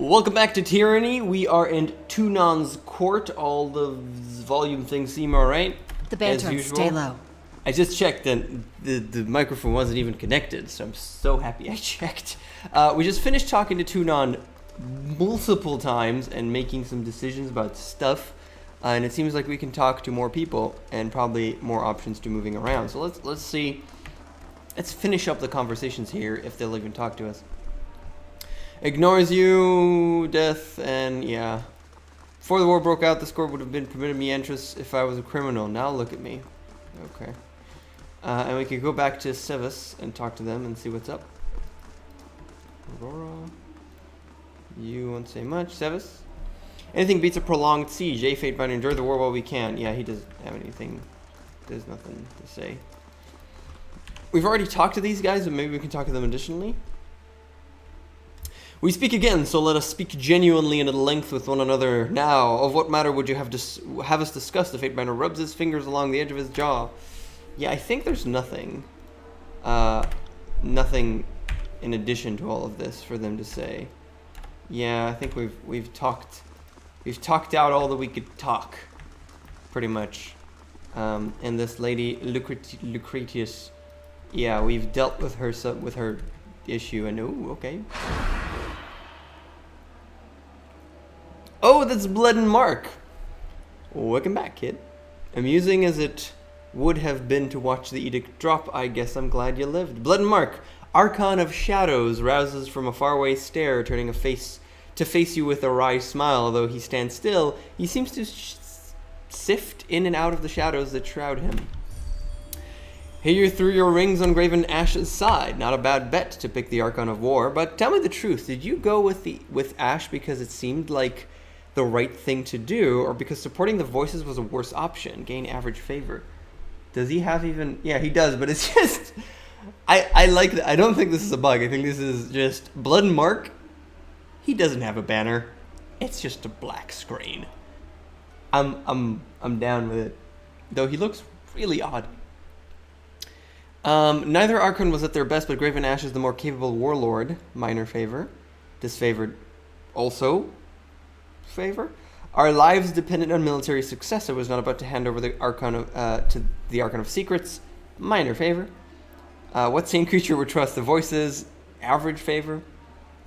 Welcome back to Tyranny. We are in Tunon's court. All the volume things seem alright. The banter, stay low. I just checked and the microphone wasn't even connected, so I'm so happy I checked. We just finished talking to Tunon multiple times and making some decisions about stuff. And it seems like we can talk to more people and probably more options to moving around. So let's see. Let's finish up the conversations here if they'll even talk to us. Ignores you, death, and yeah. Before the war broke out, this court would have been permitted me entrance if I was a criminal. Now look at me. Okay. And we could go back to Sevis and talk to them and see what's up. Aurora. You won't say much. Sevis? Anything beats a prolonged siege. Fatebinder, endure the war while we can. Yeah, he doesn't have anything. There's nothing to say. We've already talked to these guys, but maybe we can talk to them additionally. We speak again, so let us speak genuinely and at length with one another. Now, of what matter would you have us discuss? The Fatebinder rubs his fingers along the edge of his jaw. Yeah, I think there's nothing. Nothing in addition to all of this for them to say. Yeah, I think we've talked out all that we could talk, pretty much. And this lady Lucretius, yeah, we've dealt with her issue. And oh, okay. Oh, that's Bleden Mark. Welcome back, kid. Amusing as it would have been to watch the edict drop, I guess I'm glad you lived. Bleden Mark, Archon of Shadows, rouses from a faraway stare, turning to face you with a wry smile. Although he stands still, he seems to sift in and out of the shadows that shroud him. Here you threw your rings on Graven Ashe's side. Not a bad bet to pick the Archon of War, but tell me the truth. Did you go with Ashe because it seemed like the right thing to do, or because supporting the voices was a worse option? Gain average favor. Does he have even... Yeah, he does, but it's just... I like that. I don't think this is a bug. I think this is just... Bleden Mark, he doesn't have a banner. It's just a black screen. I'm down with it. Though he looks really odd. Neither Archon was at their best, but Graven Ashe is the more capable warlord. Minor favor. Disfavored also favor. Our lives depended on military success. I was not about to hand over the Archon to the Archon of Secrets. Minor favor. What sane creature would trust the voices? Average favor.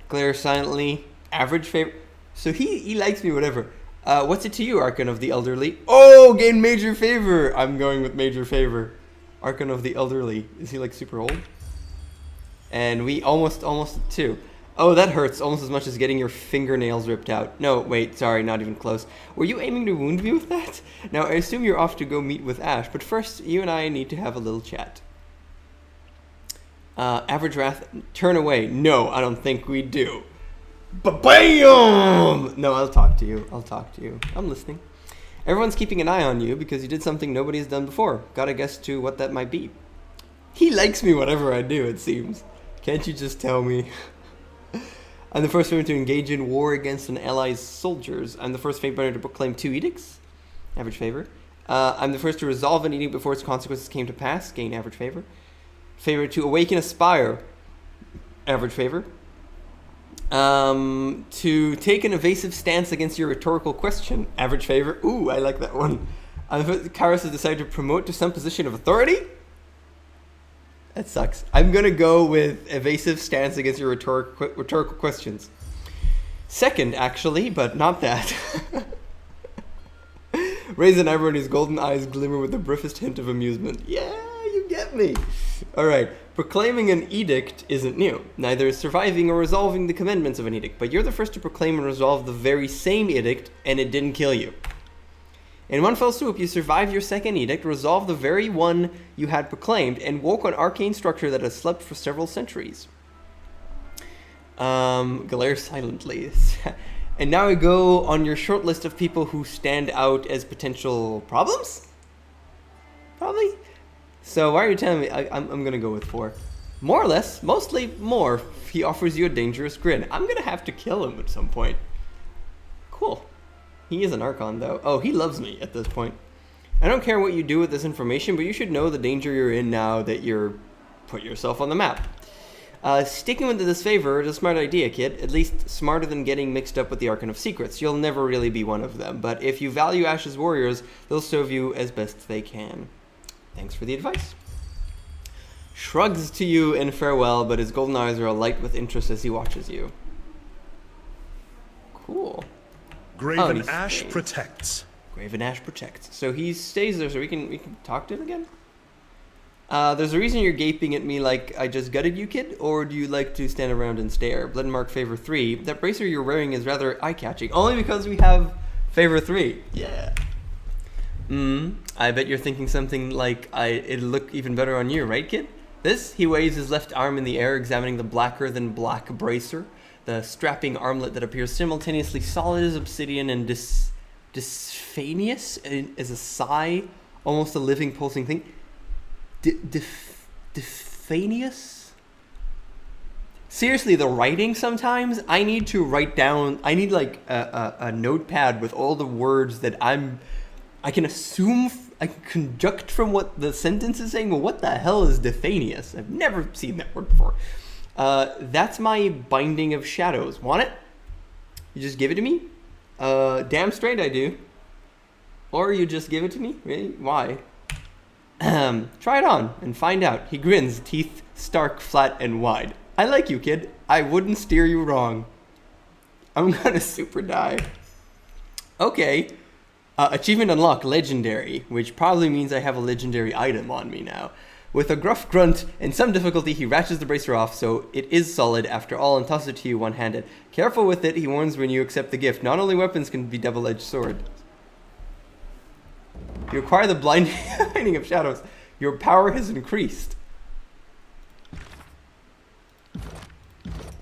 Glare silently. Average favor. So he likes me, whatever. What's it to you, Archon of the Elderly? Oh, gain major favor. I'm going with major favor. Archon of the Elderly. Is he like super old? And we almost two. Oh, that hurts almost as much as getting your fingernails ripped out. No, wait, sorry, not even close. Were you aiming to wound me with that? Now, I assume you're off to go meet with Ashe, but first, you and I need to have a little chat. Average wrath, turn away. No, I don't think we do. Ba-bam! No, I'll talk to you. I'm listening. Everyone's keeping an eye on you because you did something nobody's done before. Gotta guess to what that might be. He likes me whatever I do, it seems. Can't you just tell me? I'm the first one to engage in war against an ally's soldiers. I'm the first Fatebinder to proclaim 2 edicts. Average favor. I'm the first to resolve an edict before its consequences came to pass. Gain average favor. Favor to awaken a spire. Average favor. To take an evasive stance against your rhetorical question. Average favor. Ooh, I like that one. Kairos has decided to promote to some position of authority. That sucks. I'm gonna go with evasive stance against your rhetorical questions. Second, actually, but not that. Raise an eyebrow and his golden eyes glimmer with the briefest hint of amusement. Yeah, you get me. Alright, proclaiming an edict isn't new. Neither is surviving or resolving the commandments of an edict, but you're the first to proclaim and resolve the very same edict, and it didn't kill you. In one fell swoop, you survived your second edict, resolved the very one you had proclaimed, and woke an arcane structure that has slept for several centuries. Glare silently. And now we go on your short list of people who stand out as potential problems? Probably? So why are you telling me? I'm going to go with 4. More or less, mostly more. He offers you a dangerous grin. I'm going to have to kill him at some point. Cool. He is an Archon, though. Oh, he loves me at this point. I don't care what you do with this information, but you should know the danger you're in now that you're put yourself on the map. Sticking with the disfavor is a smart idea, kid. At least smarter than getting mixed up with the Archon of Secrets. You'll never really be one of them, but if you value Ashe's warriors, they'll serve you as best they can. Thanks for the advice. Shrugs to you in farewell, but his golden eyes are alight with interest as he watches you. Cool. Graven Ashe protects. Graven Ashe protects. So he stays there, so we can talk to him again? There's a reason you're gaping at me like I just gutted you, kid, or do you like to stand around and stare? Bleden Mark favor 3. That bracer you're wearing is rather eye-catching, only because we have favor 3. Yeah. I bet you're thinking something like it'd look even better on you, right, kid? This, he waves his left arm in the air, examining the blacker than black bracer, the strapping armlet that appears simultaneously solid as obsidian and dysphaneous as a sigh, almost a living, pulsing thing. Dysphaneous? Seriously, the writing sometimes, I need to write down, I need like a notepad with all the words that I can assume, I can conject from what the sentence is saying, but what the hell is dysphaneous? I've never seen that word before. That's my Binding of Shadows. Want it? You just give it to me? Damn straight I do. Or you just give it to me? Really? Why? Try it on and find out. He grins, teeth stark, flat, and wide. I like you, kid. I wouldn't steer you wrong. I'm gonna super die. Okay. Achievement unlocked, legendary, which probably means I have a legendary item on me now. With a gruff grunt and some difficulty, he ratchets the bracer off so it is solid after all and tosses it to you one-handed. Careful with it, he warns when you accept the gift. Not only weapons can be double-edged sword. You acquire the blinding of shadows. Your power has increased.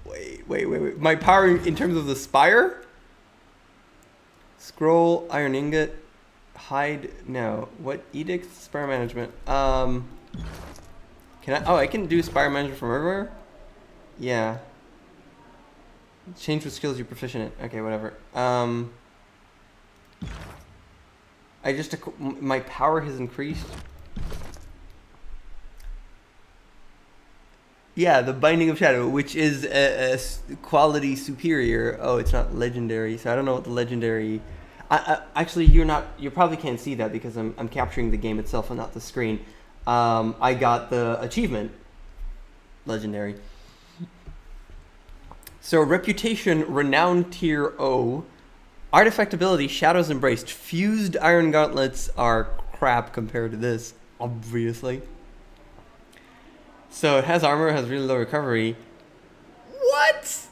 Wait. My power in terms of the spire? Scroll, iron ingot, hide, no. What edict? Spire management. Can I can do spire management from everywhere? Yeah. Change what skills you're proficient in. Okay, whatever. My power has increased. Yeah, the Binding of Shadow, which is a quality superior. Oh, it's not legendary, so I don't know what the legendary. Actually, you probably can't see that because I'm capturing the game itself and not the screen. I got the achievement, legendary. So reputation, renowned tier O. Artifact ability, Shadows Embraced. Fused iron gauntlets are crap compared to this, obviously. So it has armor, it has really low recovery. What?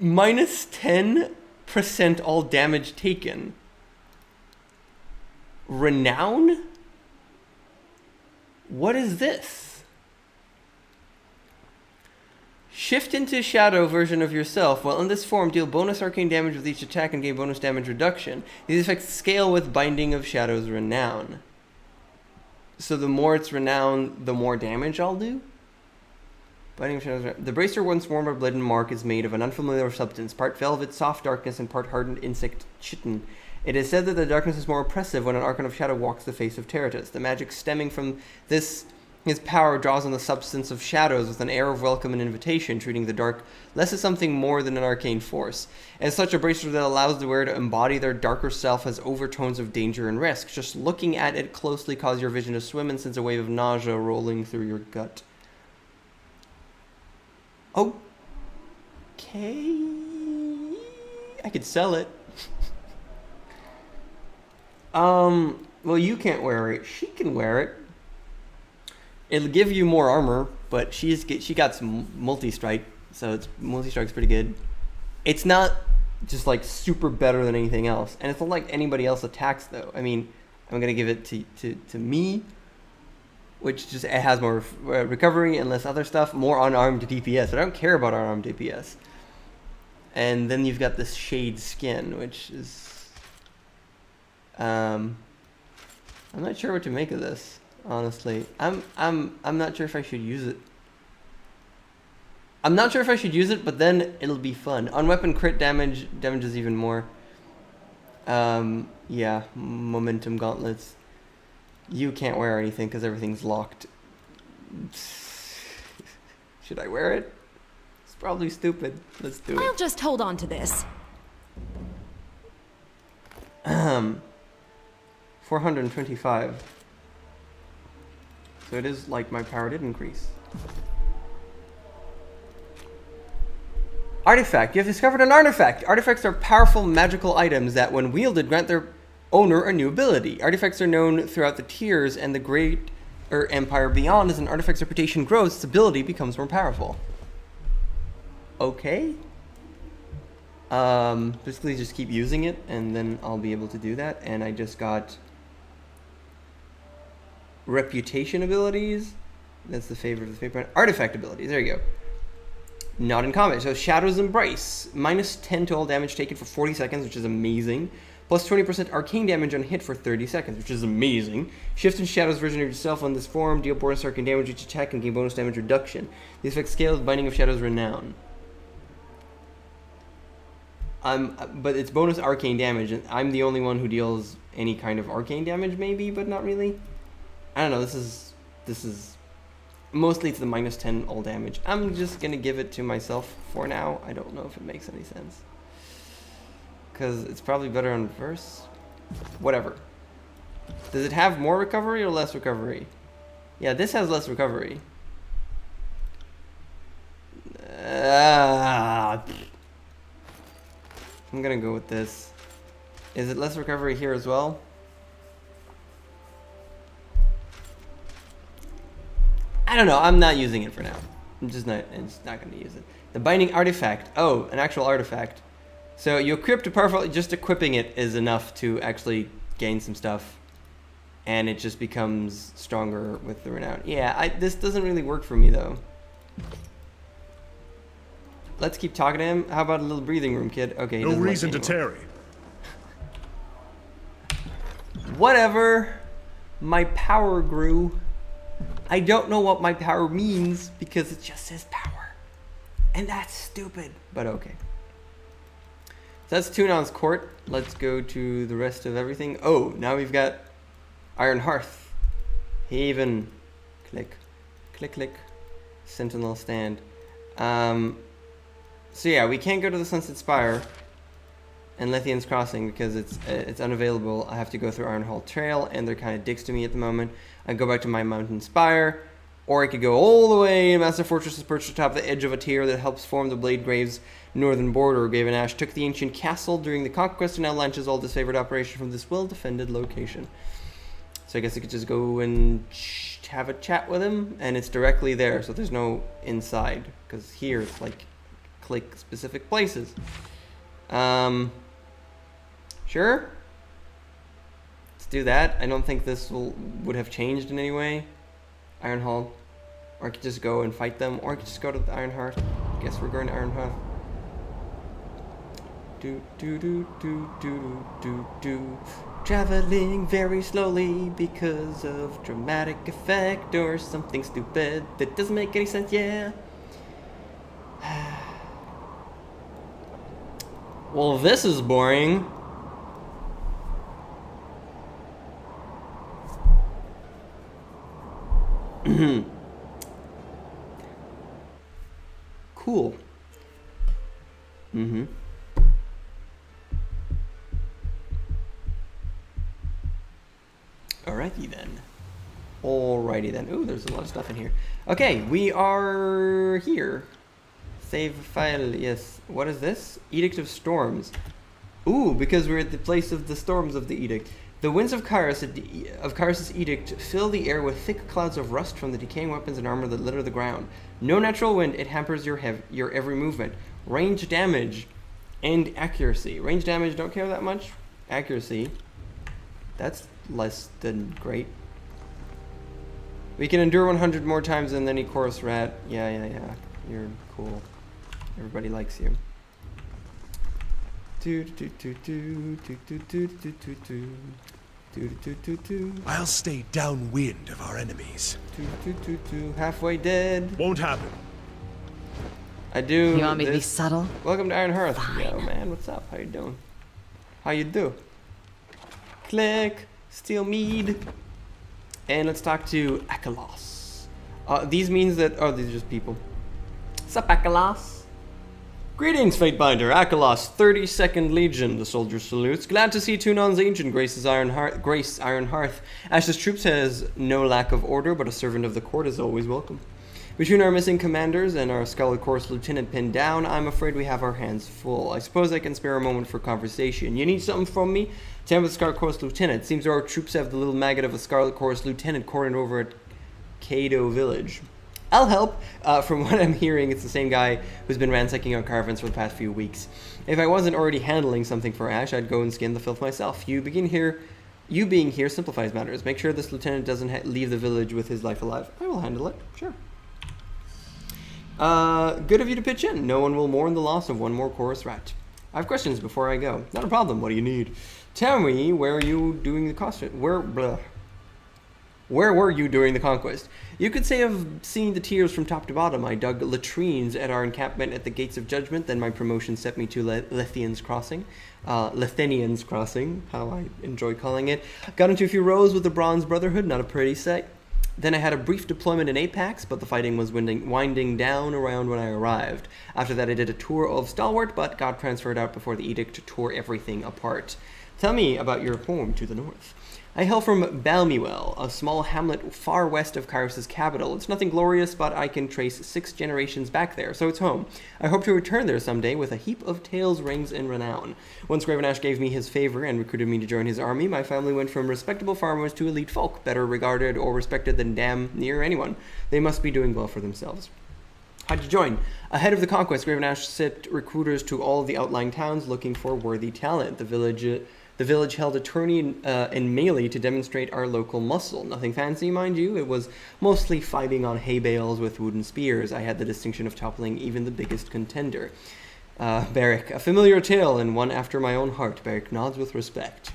Minus 10% all damage taken. Renown? What is this? Shift into shadow version of yourself. While in this form, deal bonus arcane damage with each attack and gain bonus damage reduction. These effects scale with Binding of Shadows Renown. So the more it's renowned, the more damage I'll do? Binding of Shadows Renown. The bracer once worn by Bleden Mark is made of an unfamiliar substance, part velvet, soft darkness, and part hardened insect chitin. It is said that the darkness is more oppressive when an Archon of Shadow walks the face of Terratus. The magic stemming from his power draws on the substance of shadows with an air of welcome and invitation, treating the dark less as something more than an arcane force. As such, a bracelet that allows the wearer to embody their darker self has overtones of danger and risk. Just looking at it closely causes your vision to swim and sends a wave of nausea rolling through your gut. Okay. I could sell it. Well, you can't wear it. She can wear it. It'll give you more armor, but she got some multi-strike, so multi-strike's pretty good. It's not just like super better than anything else, and it's not like anybody else attacks though. I mean, I'm gonna give it to me, which just it has more recovery and less other stuff, more unarmed DPS. I don't care about unarmed DPS. And then you've got this shade skin, which is I'm not sure what to make of this. Honestly, I'm not sure if I should use it. I'm not sure if I should use it, but then it'll be fun. On weapon crit damages even more. Yeah, momentum gauntlets. You can't wear anything because everything's locked. Should I wear it? probably stupid. Let's do it. I'll just hold on to this. 425. So it is like my power did increase. Artifact. You have discovered an artifact. Artifacts are powerful magical items that, when wielded, grant their owner a new ability. Artifacts are known throughout the tiers and the great empire beyond. As an artifact's reputation grows, its ability becomes more powerful. Okay. Basically just keep using it and then I'll be able to do that. And I just got reputation abilities. That's the favorite of the favorite. Artifact abilities. There you go. Not in combat. So Shadow's Embrace. Minus 10 to all damage taken for 40 seconds, which is amazing. Plus 20% arcane damage on hit for 30 seconds, which is amazing. Shift in Shadow's version of yourself on this form. Deal bonus arcane damage each attack and gain bonus damage reduction. The effect scales Binding of Shadow's Renown. But it's bonus arcane damage, and I'm the only one who deals any kind of arcane damage, maybe, but not really. I don't know. This is mostly it's the minus 10 all damage. I'm just gonna give it to myself for now. I don't know if it makes any sense because it's probably better on verse. Whatever. Does it have more recovery or less recovery? Yeah, this has less recovery. I'm gonna go with this. Is it less recovery here as well? I don't know. I'm not using it for now. I'm just not gonna use it. The Binding Artifact. Oh, an actual artifact. So you equip to powerful. Just equipping it is enough to actually gain some stuff, and it just becomes stronger with the Renown. Yeah, this doesn't really work for me though. Let's keep talking to him. How about a little breathing room, kid? Okay. No reason to tarry. Whatever. My power grew. I don't know what my power means because it just says power. And that's stupid, but okay. So that's Tunon's court. Let's go to the rest of everything. Oh, now we've got Iron Hearth. Haven. Click. Click, click. Sentinel stand. So yeah, we can't go to the Sunset Spire and Lethian's Crossing because it's unavailable. I have to go through Ironhall Trail, and they're kind of dicks to me at the moment. I go back to my Mountain Spire, or I could go all the way. Master Fortress is perched atop the edge of a tier that helps form the Blade Grave's northern border. Graven Ashe took the ancient castle during the conquest and now launches all disfavored operation from this well-defended location. So I guess I could just go and have a chat with him, and it's directly there, so there's no inside, because here it's like click specific places. Sure. Let's do that. I don't think this would have changed in any way. Ironhall. Or I could just go and fight them, or I could just go to the Ironheart. I guess we're going to Ironheart. Do do do do do do do. Traveling very slowly because of dramatic effect or something stupid that doesn't make any sense. Yeah. Well, this is boring. Cool. Alrighty then. Ooh, there's a lot of stuff in here. Okay, we are here. Save file, yes. What is this? Edict of Storms. Ooh, because we're at the place of the storms of the edict. The winds of Kyrus' edict fill the air with thick clouds of rust from the decaying weapons and armor that litter the ground. No natural wind, it hampers your every movement. Range damage and accuracy. Range damage, don't care that much. Accuracy, that's less than great. We can endure 100 more times than any chorus rat. Yeah. You're cool. Everybody likes you. I'll stay downwind of our enemies. Halfway dead. Won't happen. I do. You want me to be subtle? Welcome to Iron Hearth. Fine. Yo, man, what's up? How you doing? How you do? Click. Steal mead. And let's talk to Akalos. These means that... Oh, these are just people. Sup, Akalos? Greetings, Fatebinder. Akalos, 32nd Legion. The soldier salutes. Glad to see Tunon's agent grace Iron Hearth. Ashe's troops has no lack of order, but a servant of the court is always welcome. Between our missing commanders and our Scarlet Course lieutenant pinned down, I'm afraid we have our hands full. I suppose I can spare a moment for conversation. You need something from me? Tell me the Scarlet Course lieutenant. Seems our troops have the little maggot of a Scarlet Course lieutenant cornered over at Cato Village. I'll help. From what I'm hearing, it's the same guy who's been ransacking our caravans for the past few weeks. If I wasn't already handling something for Ashe, I'd go and skin the filth myself. You being here simplifies matters. Make sure this lieutenant doesn't leave the village with his life alive. I will handle it. Sure. Good of you to pitch in. No one will mourn the loss of one more chorus rat. I have questions before I go. Not a problem. What do you need? Tell me, where are you doing the costume? Where were you during the conquest? You could say I've seen the tears from top to bottom. I dug latrines at our encampment at the Gates of Judgment, then my promotion set me to Lethenian's Crossing, how I enjoy calling it. Got into a few rows with the Bronze Brotherhood, not a pretty sight. Then I had a brief deployment in Apex, but the fighting was winding down around when I arrived. After that I did a tour of Stalwart, but got transferred out before the edict tore everything apart. Tell me about your home to the north. I hail from Balmuel, a small hamlet far west of Kairos' capital. It's nothing glorious, but I can trace 6 generations back there, so it's home. I hope to return there someday with a heap of tales, rings, and renown. Once Graven Ashe gave me his favor and recruited me to join his army, my family went from respectable farmers to elite folk, better regarded or respected than damn near anyone. They must be doing well for themselves. How'd you join? Ahead of the conquest, Graven Ashe sent recruiters to all of the outlying towns looking for worthy talent. The village held a tourney in melee to demonstrate our local muscle. Nothing fancy, mind you. It was mostly fighting on hay bales with wooden spears. I had the distinction of toppling even the biggest contender. Beric, a familiar tale and one after my own heart. Beric nods with respect.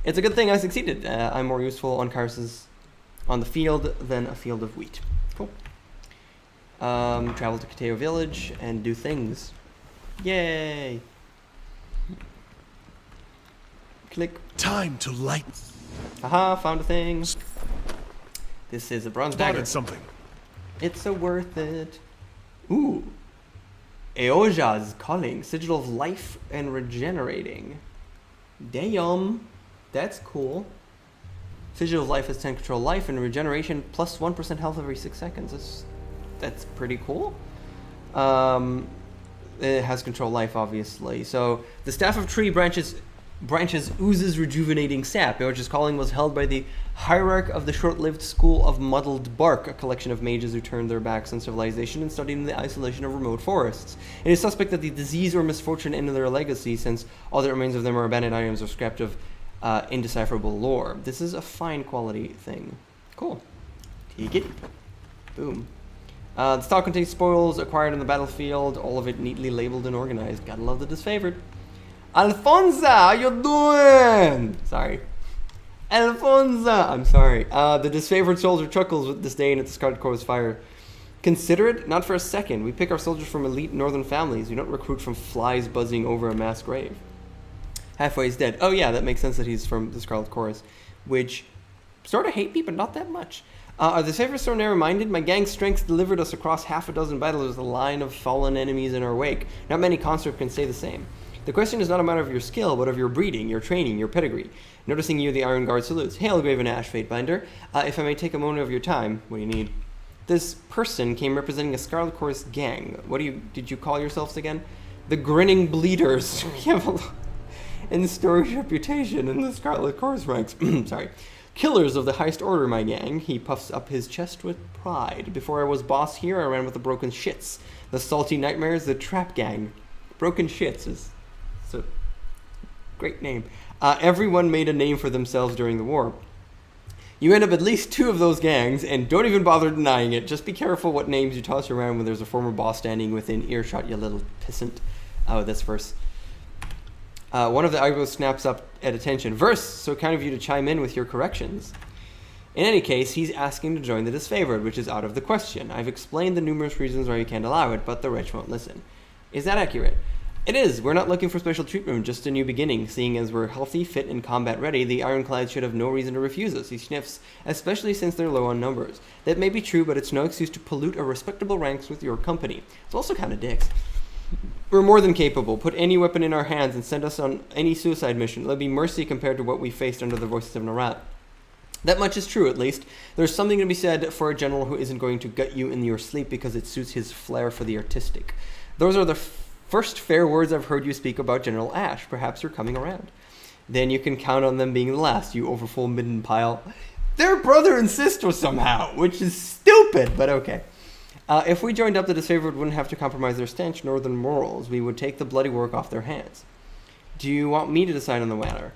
It's a good thing I succeeded. I'm more useful on the field than a field of wheat. Cool. Travel to Cato Village and do things. Yay! Click. Time to light. Haha, found a thing. This is a bronze dagger. Spotted something. It's so worth it. Ooh. Eoja's calling. Sigil of life and regenerating. Damn. That's cool. Sigil of life has 10 control life and regeneration plus 1% health every 6 seconds. That's pretty cool. It has control life, obviously. So the staff of tree branches oozes rejuvenating sap. Eoja's calling was held by the hierarch of the short-lived school of muddled bark, a collection of mages who turned their backs on civilization and studied in the isolation of remote forests. It is suspect that the disease or misfortune ended their legacy, since all that remains of them are abandoned items or scrapped of indecipherable lore. This is a fine quality thing. Cool. Take it. Boom. The stock contains spoils acquired on the battlefield, all of it neatly labeled and organized. Gotta love the disfavored. Alfonso, how you doing? Sorry. Alfonso, I'm sorry. The disfavored soldier chuckles with disdain at the Scarlet Corps' fire. Consider it? Not for a second. We pick our soldiers from elite northern families. We don't recruit from flies buzzing over a mass grave. Halfway is dead. Oh yeah, that makes sense that he's from the Scarlet Corps, which sort of hate me, but not that much. Are the disfavored so narrow-minded? My gang's strength delivered us across half a dozen battles with a line of fallen enemies in our wake. Not many conscripts can say the same. The question is not a matter of your skill, but of your breeding, your training, your pedigree. Noticing you, the Iron Guard salutes. Hail, Graven Ashe, Fatebinder. If I may take a moment of your time, what do you need? This person came representing a Scarlet Corps gang. What did you call yourselves again? The Grinning Bleeders. We have an storied reputation in the Scarlet Corps ranks. Sorry. Killers of the highest order, my gang. He puffs up his chest with pride. Before I was boss here, I ran with the Broken Shits. The Salty Nightmares, the Trap Gang. Broken Shits is a great name. Everyone made a name for themselves during the war. You end up at least 2 of those gangs, and don't even bother denying it. Just be careful what names you toss around when there's a former boss standing within earshot, you little pissant. Oh, this verse. One of the eyebrows snaps up at attention. Verse, so kind of you to chime in with your corrections. In any case, he's asking to join the disfavored, which is out of the question. I've explained the numerous reasons why you can't allow it, but the wretch won't listen. Is that accurate? It is. We're not looking for special treatment, just a new beginning. Seeing as we're healthy, fit, and combat-ready, the Ironclads should have no reason to refuse us, he sniffs, especially since they're low on numbers. That may be true, but it's no excuse to pollute our respectable ranks with your company. It's also kind of dicks. We're more than capable. Put any weapon in our hands and send us on any suicide mission. It'll be mercy compared to what we faced under the voices of Narat. That much is true, at least. There's something to be said for a general who isn't going to gut you in your sleep because it suits his flair for the artistic. Those are the first fair words I've heard you speak about General Ashe. Perhaps you're coming around. Then you can count on them being the last, you overfull midden pile. They're brother and sister somehow, which is stupid, but okay. If we joined up, the disfavored wouldn't have to compromise their stanch northern morals. We would take the bloody work off their hands. Do you want me to decide on the matter?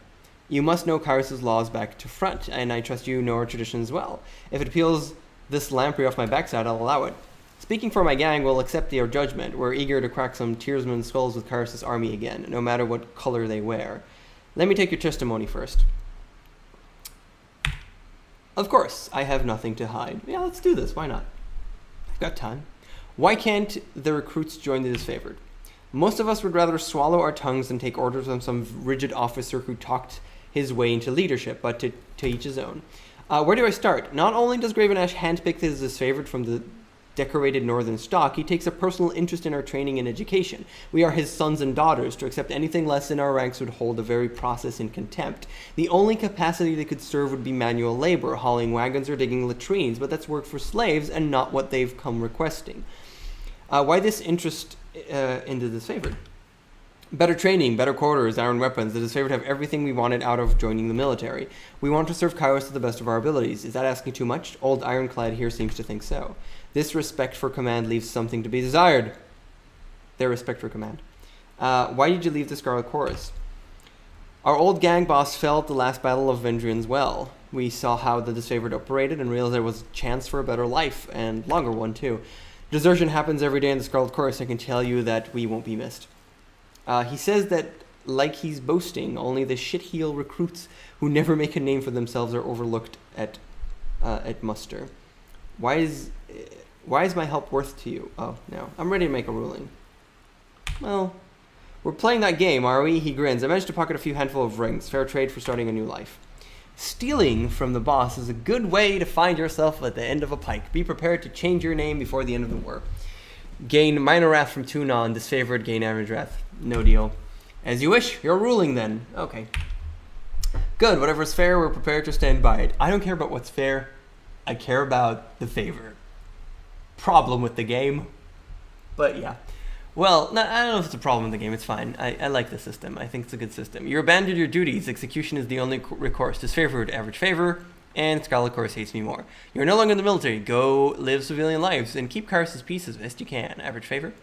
You must know Kyrus's laws back to front, and I trust you know our traditions well. If it peels this lamprey off my backside, I'll allow it. Speaking for my gang, we'll accept your judgment. We're eager to crack some tearsman skulls with Kyrus's army again, no matter what color they wear. Let me take your testimony first. Of course, I have nothing to hide. Yeah, let's do this. Why not? I've got time. Why can't the recruits join the disfavored? Most of us would rather swallow our tongues than take orders from some rigid officer who talked his way into leadership, but to each his own. Where do I start? Not only does Graven Ashe handpick his disfavored from the decorated northern stock, he takes a personal interest in our training and education. We are his sons and daughters. To accept anything less in our ranks would hold the very process in contempt. The only capacity they could serve would be manual labor, hauling wagons or digging latrines, but that's work for slaves and not what they've come requesting. Why this interest in the disfavored? Better training, better quarters, iron weapons. The disfavored have everything we wanted out of joining the military. We want to serve Kairos to the best of our abilities. Is that asking too much? Old Ironclad here seems to think so. This respect for command leaves something to be desired. Their respect for command. Why did you leave the Scarlet Chorus? Our old gang boss fell at the last battle of Vendrian's Well. We saw how the disfavored operated and realized there was a chance for a better life, and longer one too. Desertion happens every day in the Scarlet Chorus. I can tell you that we won't be missed. He says that, like he's boasting, only the shitheel recruits who never make a name for themselves are overlooked at muster. Why is my help worth to you? Oh, no. I'm ready to make a ruling. Well, we're playing that game, are we? He grins. I managed to pocket a few handful of rings. Fair trade for starting a new life. Stealing from the boss is a good way to find yourself at the end of a pike. Be prepared to change your name before the end of the war. Gain minor wrath from Tunon. Disfavored, gain average wrath. No deal. As you wish. You're ruling then. Okay. Good. Whatever's fair, we're prepared to stand by it. I don't care about what's fair. I care about the favor. Problem with the game. But yeah. Well, no, I don't know if it's a problem with the game. It's fine. I like the system. I think it's a good system. You abandoned your duties. Execution is the only recourse. Disfavored, average favor. And Scarlet Chorus hates me more. You're no longer in the military. Go live civilian lives and keep Kyrus's peace as best you can. Average favor.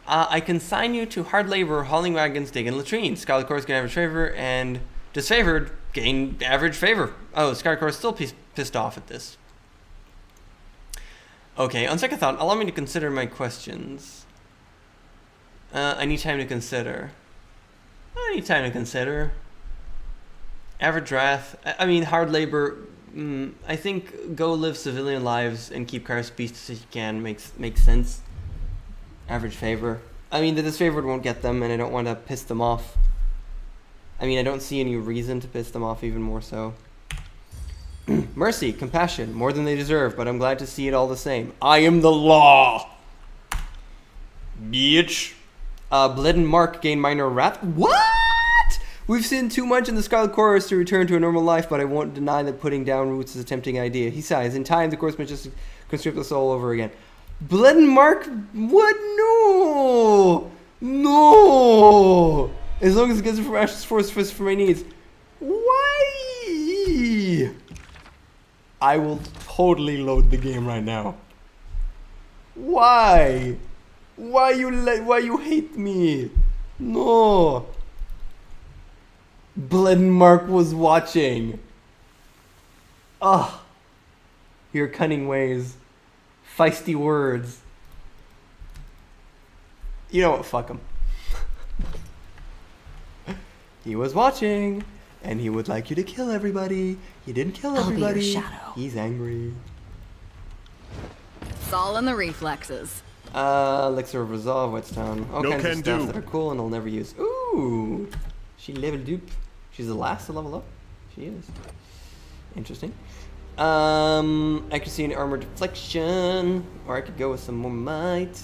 I consign you to hard labor, hauling wagons, digging latrines. Scarlet Chorus gain average favor, and disfavored gain average favor. Oh, Scarlet Chorus still pissed off at this. Okay, on second thought, allow me to consider my questions. I need time to consider. Average wrath. I mean, hard labor. I think go live civilian lives and keep Kyrus peace as you can makes sense. Average favor. I mean, the disfavored won't get them, and I don't want to piss them off. I mean, I don't see any reason to piss them off even more so. Mercy, compassion, more than they deserve, but I'm glad to see it all the same. I am the law! Bitch. Bleden Mark gain minor wrath. What? We've sinned too much in the Scarlet Chorus to return to a normal life, but I won't deny that putting down roots is a tempting idea. He sighs. In time, the course may just conscript us all over again. Bleden Mark? What? No! No! As long as it gets it from Ashe's Force for my needs. Why? I will totally load the game right now. Why? Why you hate me? No. Bleden Mark was watching. Ugh. Your cunning ways. Feisty words. You know what? Fuck him. He was watching, and he would like you to kill everybody. He didn't kill everybody. I'll be your shadow. He's angry. It's all in the reflexes. Elixir of Resolve, Whetstone. All No kinds of can stuff do. that are cool and I'll never use. Ooh! She leveled up. She's the last to level up. She is. Interesting. Accuracy and armor deflection. Or I could go with some more might.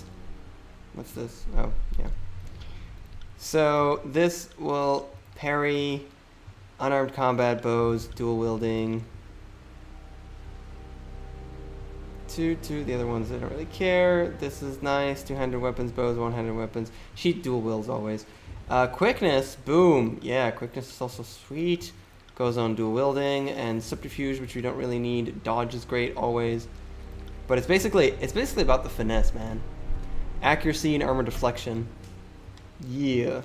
What's this? Oh, yeah. So this will parry unarmed combat bows, dual wielding. Two. The other ones I don't really care. This is nice. Two-handed weapons, bows, one-handed weapons. She dual wields always. Quickness, boom. Yeah, quickness is also sweet. Goes on dual wielding and subterfuge, which we don't really need. Dodge is great always. But it's basically about the finesse, man. Accuracy and armor deflection. Yeah.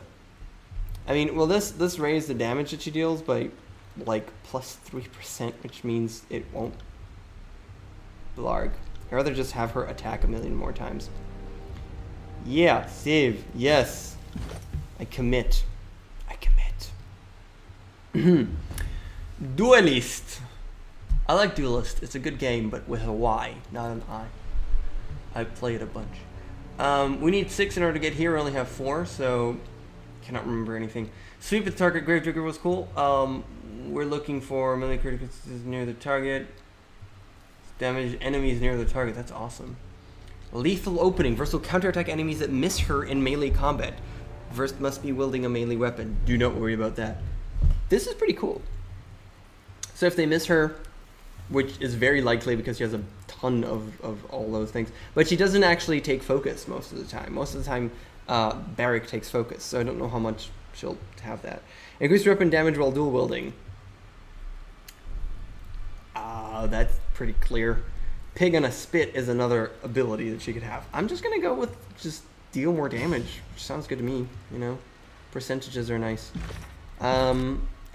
I mean, will this raise the damage that she deals by like plus 3%, which means it won't blarg. I'd rather just have her attack a million more times. Yeah, save. Yes. I commit. Duelist. I like Duelist. It's a good game, but with a Y, not an I. I play it a bunch. We need 6 in order to get here. We only have 4, so cannot remember anything. Sweep at the target. Gravedigger was cool. We're looking for melee criticals near the target. Damage enemies near the target. That's awesome. Lethal opening. Verse will counterattack enemies that miss her in melee combat. Verse must be wielding a melee weapon. Do not worry about that. This is pretty cool. So if they miss her, which is very likely because she has a ton of all those things, but she doesn't actually take focus most of the time. Most of the time, Barrack takes focus, so I don't know how much she'll have that. Increased weapon damage while dual wielding. That's pretty clear. Pig on a spit is another ability that she could have. I'm just gonna go with just deal more damage, which sounds good to me, you know. Percentages are nice.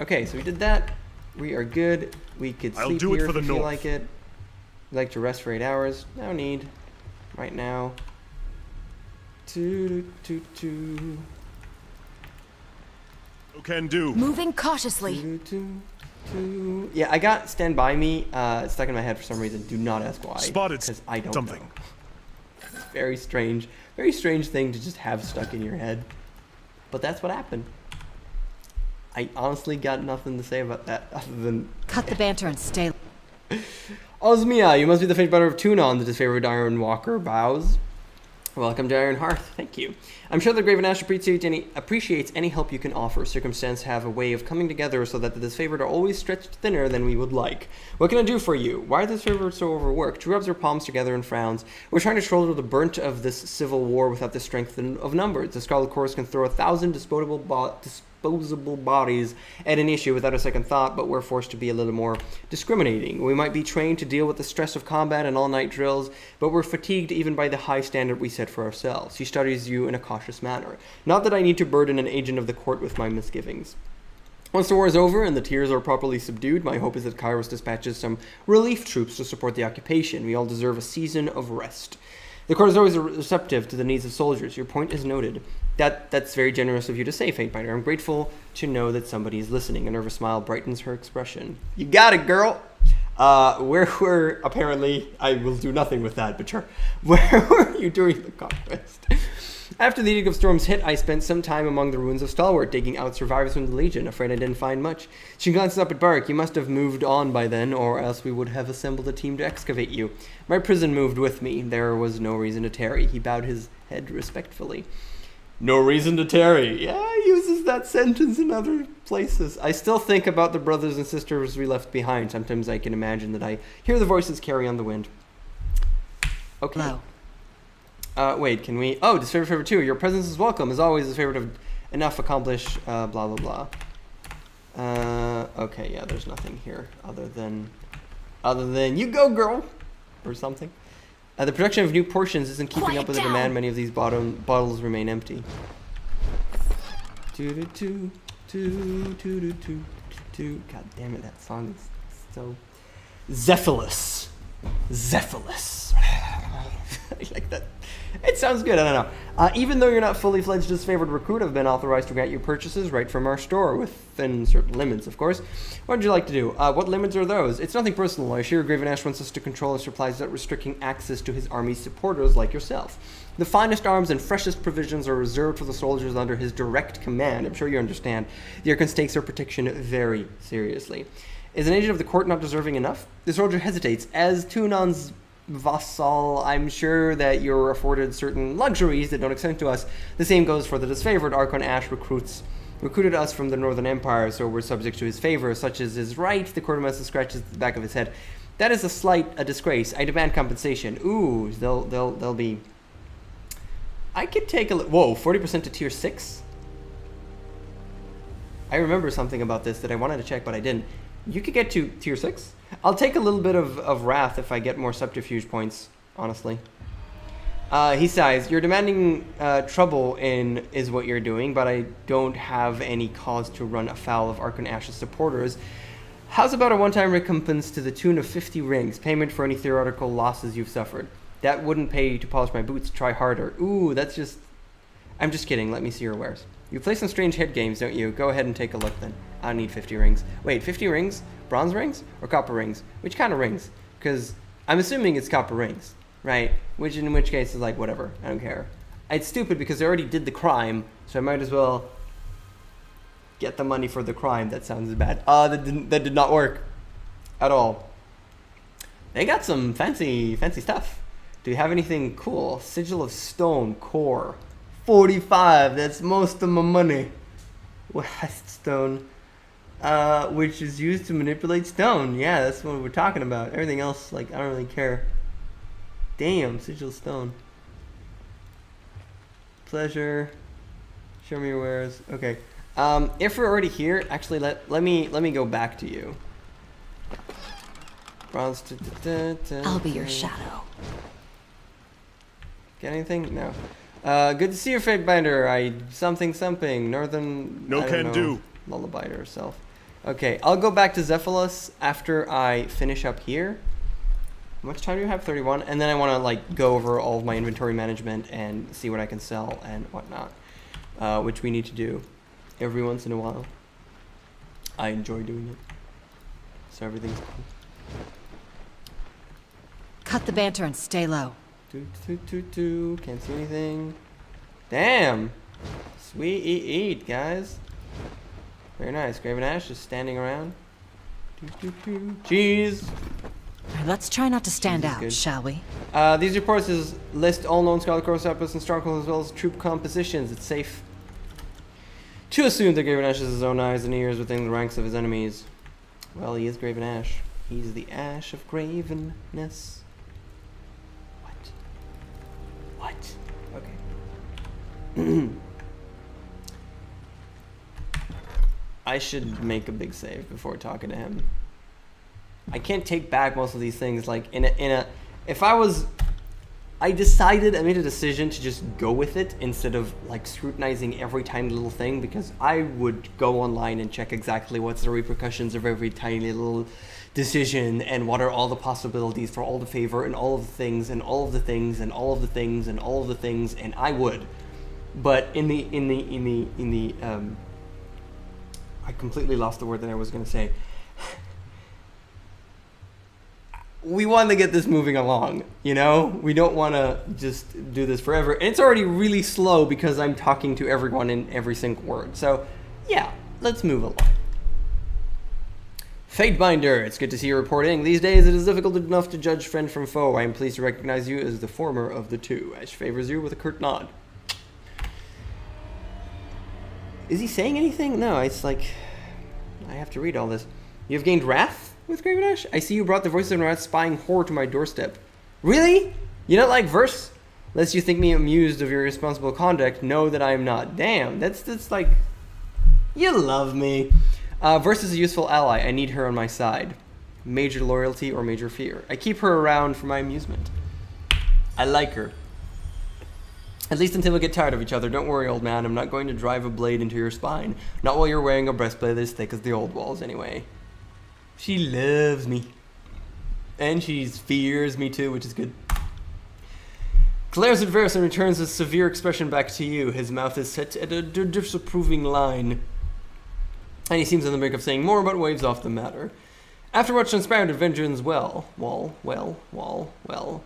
Okay, so we did that. We are good. We could sleep here if we feel like it. We like to rest for 8 hours. No need. Right now. Two. Can do. Moving cautiously. Yeah, I got Stand By Me stuck in my head for some reason. Do not ask why. Spotted because I don't something. know. It's very strange. Very strange thing to just have stuck in your head. But that's what happened. I honestly got nothing to say about that other than... Cut the banter and stay. Osmia, you must be the faint brother of Tunon, the disfavored Iron Walker bows. Welcome to Iron Hearth. Thank you. I'm sure the Graven Ashe appreciates any help you can offer. Circumstance have a way of coming together so that the disfavored are always stretched thinner than we would like. What can I do for you? Why are the disfavored so overworked? She rubs her palms together and frowns. We're trying to shoulder the burnt of this civil war without the strength of numbers. The Scarlet Chorus can throw 1,000 disposable bodies at an issue without a second thought, but we're forced to be a little more discriminating. We might be trained to deal with the stress of combat and all-night drills, but we're fatigued even by the high standard we set for ourselves. She studies you in a cautious manner. Not that I need to burden an agent of the court with my misgivings. Once the war is over and the tears are properly subdued, my hope is that Kairos dispatches some relief troops to support the occupation. We all deserve a season of rest. The court is always receptive to the needs of soldiers. Your point is noted. That's very generous of you to say, Fatebiter. I'm grateful to know that somebody is listening. A nervous smile brightens her expression. You got it, girl. Where apparently, I will do nothing with that, but sure. Where were you during the conquest? After the Edict of Storms hit, I spent some time among the ruins of Stalwart, digging out survivors from the Legion. Afraid I didn't find much. She glances up at Barrack. You must have moved on by then, or else we would have assembled a team to excavate you. My prison moved with me. There was no reason to tarry. He bowed his head respectfully. No reason to tarry. Yeah, he uses that sentence in other places. I still think about the brothers and sisters we left behind. Sometimes I can imagine that I hear the voices carry on the wind. Okay. Hello. Wait, can we... Oh, disfavored favorite 2. Your presence is welcome. As always, disfavored of enough accomplish, blah, blah, blah. Okay, yeah, there's nothing here other than you go, girl! Or something. The production of new portions isn't keeping up with the demand. Many of these bottles remain empty. God damn it, that song is so... Zephyllus. I like that. It sounds good, I don't know. Even though you're not fully fledged disfavored recruit, I've been authorized to grant you purchases right from our store, within certain limits, of course. What would you like to do? What limits are those? It's nothing personal. I assure Graven Ashe wants us to control his supplies without restricting access to his army's supporters like yourself. The finest arms and freshest provisions are reserved for the soldiers under his direct command. I'm sure you understand. The Irkans takes their protection very seriously. Is an agent of the court not deserving enough? The soldier hesitates, as Tunon's vassal, I'm sure that you're afforded certain luxuries that don't extend to us. The same goes for the disfavored. Archon Ashe recruited us from the Northern Empire, so we're subject to his favor, such as his right. The quartermaster scratches the back of his head. That is a disgrace. I demand compensation. Ooh, they'll be... I could take a... Whoa, 40% to tier 6? I remember something about this that I wanted to check, but I didn't. You could get to tier 6? I'll take a little bit of wrath if I get more subterfuge points, honestly. He sighs. You're demanding trouble is what you're doing, but I don't have any cause to run afoul of Archon Ashe's supporters. How's about a one-time recompense to the tune of 50 rings, payment for any theoretical losses you've suffered? That wouldn't pay you to polish my boots. Try harder. Ooh, that's just... I'm just kidding. Let me see your wares. You play some strange head games, don't you? Go ahead and take a look then. I need 50 rings. Wait, 50 rings? Bronze rings or copper rings? Which kind of rings? Because I'm assuming it's copper rings, right? In which case is like, whatever. I don't care. It's stupid because I already did the crime, so I might as well get the money for the crime. That sounds bad. That did not work at all. They got some fancy stuff. Do you have anything cool? Sigil of Stone core. 45. That's most of my money. West stone. Which is used to manipulate stone. Yeah, that's what we're talking about. Everything else, like, I don't really care. Damn, sigil of stone. Pleasure. Show me your wares. Okay. If we're already here, actually, let me go back to you. Bronze. I'll be your shadow. Get anything? No. Good to see you, Fatebinder. Something. Northern... No can do. Lullaby to herself. Okay, I'll go back to Zephylos after I finish up here. How much time do you have? 31. And then I want to, like, go over all of my inventory management and see what I can sell and whatnot. Which we need to do every once in a while. I enjoy doing it. So everything's cool. Cut the banter and stay low. Can't see anything. Damn. Sweet, guys. Very nice. Graven Ashe just standing around. Jeez. Let's try not to stand Jesus out, good. shall we? These reports list all known Scarlet Cross outposts and strongholds as well as troop compositions. It's safe to assume that Graven Ashe has his own eyes and ears within the ranks of his enemies. Well, he is Graven Ashe. He's the Ashe of Gravenness. What? Okay. I should make a big save before talking to him. I can't take back most of these things. Like I made a decision to just go with it instead of like scrutinizing every tiny little thing, because I would go online and check exactly what's the repercussions of every tiny little decision and what are all the possibilities for all the favor and all of the things and all of the things and all of the things and all of the things, and I would. But I completely lost the word that I was going to say. We want to get this moving along, you know? We don't want to just do this forever. And it's already really slow because I'm talking to everyone in every single word. So, yeah, let's move along. Fatebinder, it's good to see you reporting. These days it is difficult enough to judge friend from foe. I am pleased to recognize you as the former of the two. Ashe favors you with a curt nod. Is he saying anything? No, it's like... I have to read all this. You have gained wrath with Graven Ashe? I see you brought the voices of wrath spying whore to my doorstep. Really? You don't like verse? Lest you think me amused of your irresponsible conduct, know that I am not. Damn, that's like... You love me. Verse is a useful ally. I need her on my side. Major loyalty or major fear. I keep her around for my amusement. I like her. At least until we get tired of each other. Don't worry, old man. I'm not going to drive a blade into your spine. Not while you're wearing a breastplate as thick as the old walls, anyway. She loves me. And she fears me too, which is good. Glares at Varus and returns a severe expression back to you. His mouth is set at a disapproving line. And he seems on the brink of saying more, but waves off the matter. After much transparent vengeance, well, the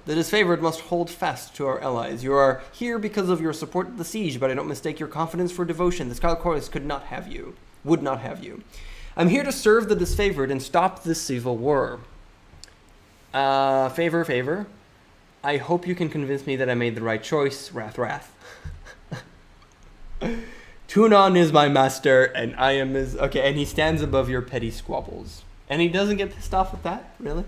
disfavored must hold fast to our allies. You are here because of your support at the siege, but I don't mistake your confidence for devotion. The Scarlet Chorus would not have you. I'm here to serve the disfavored and stop this civil war. Favor. I hope you can convince me that I made the right choice. Wrath. Tunon is my master, and I am his... Okay, and he stands above your petty squabbles. And he doesn't get pissed off with that? Really?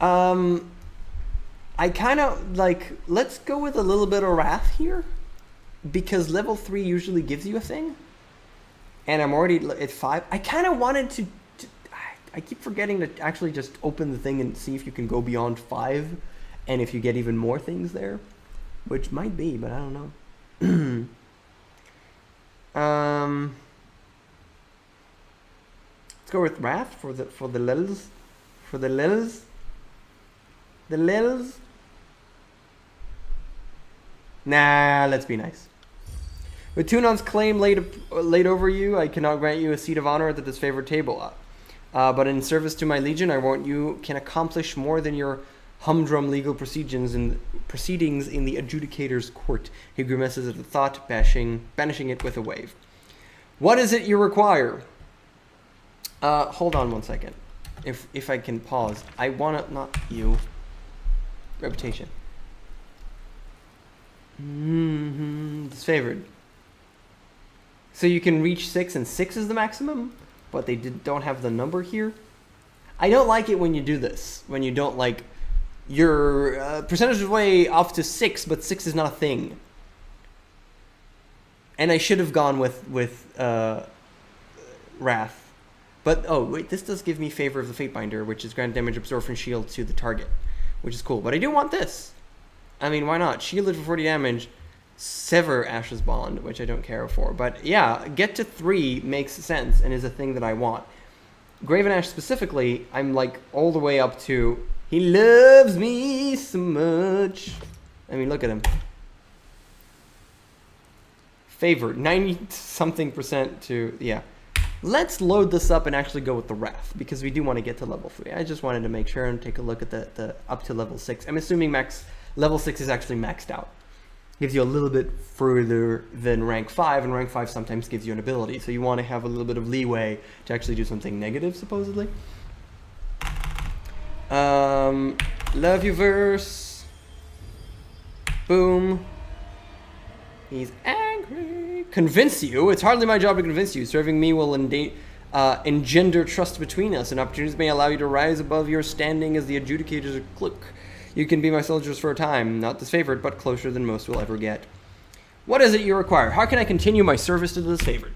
I kind of, like... Let's go with a little bit of wrath here. Because level 3 usually gives you a thing. And I'm already at 5. I kind of wanted to... I keep forgetting to actually just open the thing and see if you can go beyond 5. And if you get even more things there. Which might be, but I don't know. Let's go with wrath for the lils. For the lils. The lils. Nah, let's be nice. With Tunon's claim laid over you, I cannot grant you a seat of honor at the disfavored table. But in service to my legion, I warrant you can accomplish more than your humdrum legal proceedings in the adjudicator's court. He grimaces at the thought, banishing it with a wave. What is it you require? Hold on one second. If I can pause. I want to... Not you. Reputation. Disfavored. So you can reach 6, and 6 is the maximum? But they don't have the number here? I don't like it when you do this. When you don't, like... Your percentage of way off to 6, but 6 is not a thing. And I should have gone with Wrath. But, oh, wait, this does give me favor of the Fatebinder, which is grant damage absorption shield to the target, which is cool. But I do want this. I mean, why not? Shielded for 40 damage, sever Ashe's Bond, which I don't care for. But yeah, get to 3 makes sense and is a thing that I want. Graven Ashe specifically, I'm like all the way up to... He loves me so much. I mean, look at him. Favored, 90-something% to... Yeah. Let's load this up and actually go with the Wrath, because we do want to get to level 3. I just wanted to make sure and take a look at the up to level 6. I'm assuming level 6 is actually maxed out. Gives you a little bit further than rank 5, and rank 5 sometimes gives you an ability. So you want to have a little bit of leeway to actually do something negative, supposedly. Love you verse. Boom. He's angry. Convince you? It's hardly my job to convince you. Serving me will engender trust between us, and opportunities may allow you to rise above your standing as the adjudicator's clerk. You can be my soldiers for a time, not disfavored, but closer than most will ever get. What is it you require? How can I continue my service to the disfavored?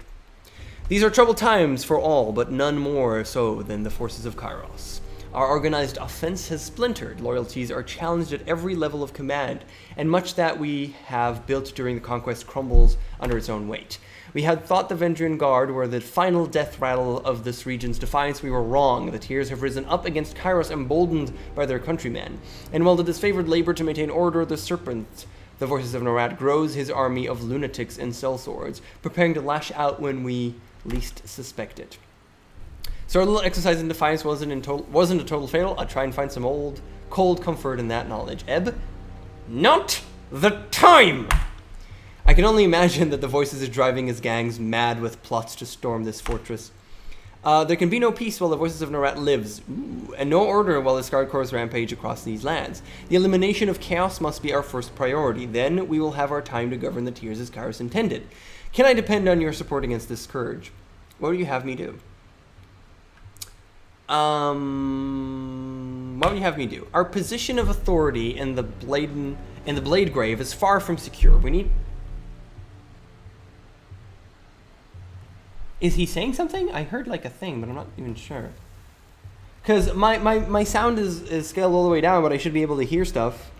These are troubled times for all, but none more so than the forces of Kairos. Our organized offense has splintered, loyalties are challenged at every level of command, and much that we have built during the conquest crumbles under its own weight. We had thought the Vendrian Guard were the final death rattle of this region's defiance. We were wrong. The tears have risen up against Kairos, emboldened by their countrymen. And while the disfavored labor to maintain order, the serpent, the voices of Norad, grows his army of lunatics and sellswords, preparing to lash out when we least suspect it. So our little exercise in defiance wasn't a total fail. I'll try and find some old, cold comfort in that knowledge. Ebb? Not the time! I can only imagine that the voices are driving his gangs mad with plots to storm this fortress. There can be no peace while the voices of Norat lives, and no order while the Scarred Corps rampage across these lands. The elimination of chaos must be our first priority. Then we will have our time to govern the tiers as Kairos intended. Can I depend on your support against this scourge? What would you have me do? What would you have me do? Our position of authority in the Blade Grave is far from secure. We need... Is he saying something? I heard like a thing, but I'm not even sure. Because my sound is scaled all the way down, but I should be able to hear stuff.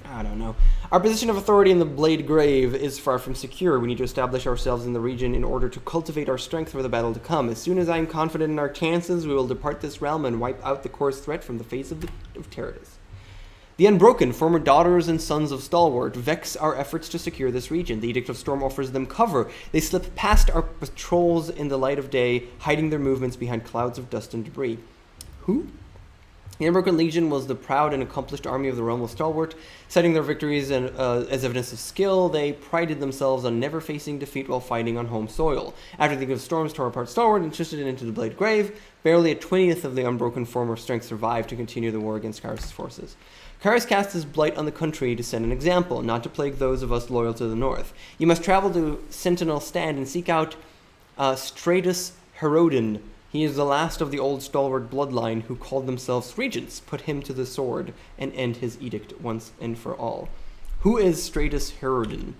I don't know. Our position of authority in the Blade Grave is far from secure. We need to establish ourselves in the region in order to cultivate our strength for the battle to come. As soon as I am confident in our chances, we will depart this realm and wipe out the Corps' threat from the face of Teradus. The Unbroken, former daughters and sons of Stalwart, vex our efforts to secure this region. The Edict of Storm offers them cover. They slip past our patrols in the light of day, hiding their movements behind clouds of dust and debris. Who? The Unbroken Legion was the proud and accomplished army of the realm of Stalwart. Citing their victories and, as evidence of skill, they prided themselves on never facing defeat while fighting on home soil. After the King of Storms tore apart Stalwart and twisted it into the Blade Grave, barely a 20th of the Unbroken form or strength survived to continue the war against Kyrus' forces. Kyrus cast his blight on the country to set an example, not to plague those of us loyal to the north. You must travel to Sentinel Stand and seek out Stratus Herodin. He is the last of the old stalwart bloodline who called themselves regents. Put him to the sword and end his edict once and for all. Who is Stratus Herodin?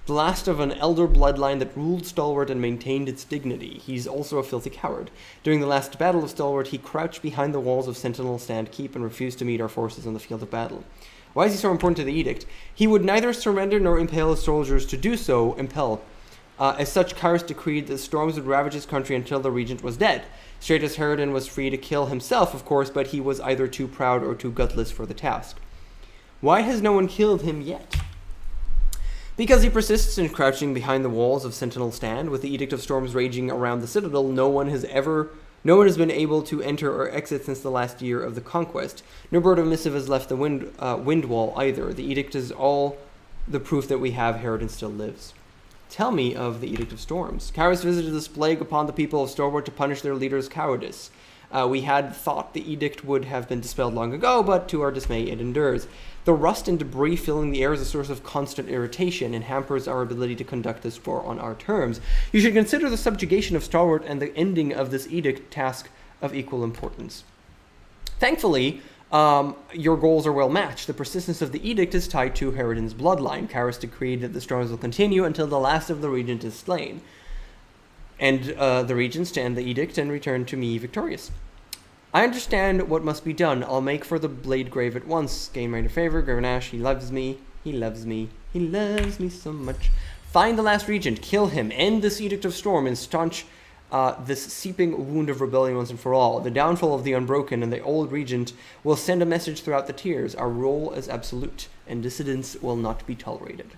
The last of an elder bloodline that ruled Stalwart and maintained its dignity. He's also a filthy coward. During the last battle of Stalwart, he crouched behind the walls of Sentinel Stand Keep and refused to meet our forces on the field of battle. Why is he so important to the edict? He would neither surrender nor impale his soldiers to do so. As such, Kyrus decreed that storms would ravage his country until the regent was dead. Stratus Herodin was free to kill himself, of course, but he was either too proud or too gutless for the task. Why has no one killed him yet? Because he persists in crouching behind the walls of Sentinel Stand. With the Edict of Storms raging around the Citadel, no one has been able to enter or exit since the last year of the conquest. No bird of missive has left the wind wall either. The Edict is all the proof that we have Herodin still lives. Tell me of the Edict of Storms. Kyrus visited this plague upon the people of Stalwart to punish their leader's cowardice. We had thought the edict would have been dispelled long ago, but to our dismay it endures. The rust and debris filling the air is a source of constant irritation and hampers our ability to conduct this war on our terms. You should consider the subjugation of Stalwart and the ending of this edict task of equal importance. Thankfully, your goals are well matched. The persistence of the edict is tied to Herodin's bloodline. Kyrus decreed that the storms will continue until the last of the regent is slain, and the regents to end the edict and return to me victorious. I understand what must be done. I'll make for the Blade Grave at once. Gain my favor, Graven Ashe. He loves me. He loves me. He loves me so much. Find the last regent. Kill him. End this Edict of Storm and staunch this seeping wound of rebellion once and for all. The downfall of the Unbroken and the old regent will send a message throughout the tiers. Our role is absolute, and dissidence will not be tolerated.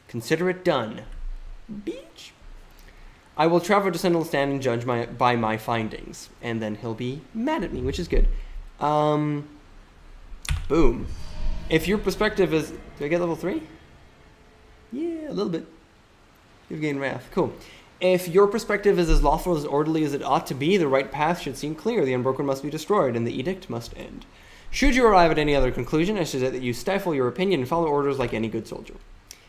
Consider it done. Beach. I will travel to Sentinel Stand and judge by my findings. And then he'll be mad at me, which is good. Boom. If your perspective is... Do I get level 3? Yeah, a little bit. You've gained wrath. Cool. If your perspective is as lawful, as orderly as it ought to be, the right path should seem clear. The Unbroken must be destroyed, and the edict must end. Should you arrive at any other conclusion, I suggest that you stifle your opinion and follow orders like any good soldier.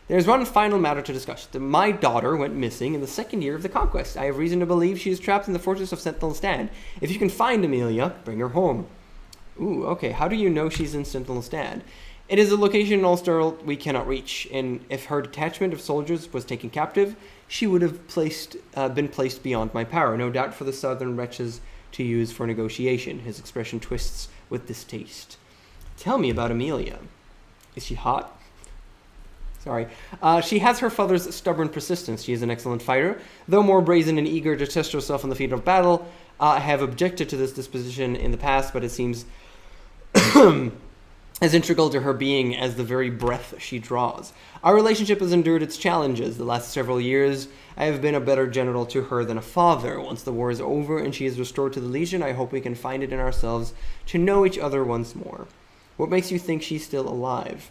There is one final matter to discuss. My daughter went missing in the second year of the conquest. I have reason to believe she is trapped in the fortress of Sentinel Stand. If you can find Amelia, bring her home. Ooh, okay. How do you know she's in Sentinel Stand? It is a location in Ulster we cannot reach, and if her detachment of soldiers was taken captive, she would have been placed beyond my power, no doubt for the southern wretches to use for negotiation. His expression twists with distaste. Tell me about Amelia. Is she hot? Sorry. She has her father's stubborn persistence. She is an excellent fighter, though more brazen and eager to test herself on the field of battle. I have objected to this disposition in the past, but it seems as integral to her being as the very breath she draws. Our relationship has endured its challenges. The last several years, I have been a better general to her than a father. Once the war is over and she is restored to the Legion, I hope we can find it in ourselves to know each other once more. What makes you think she's still alive?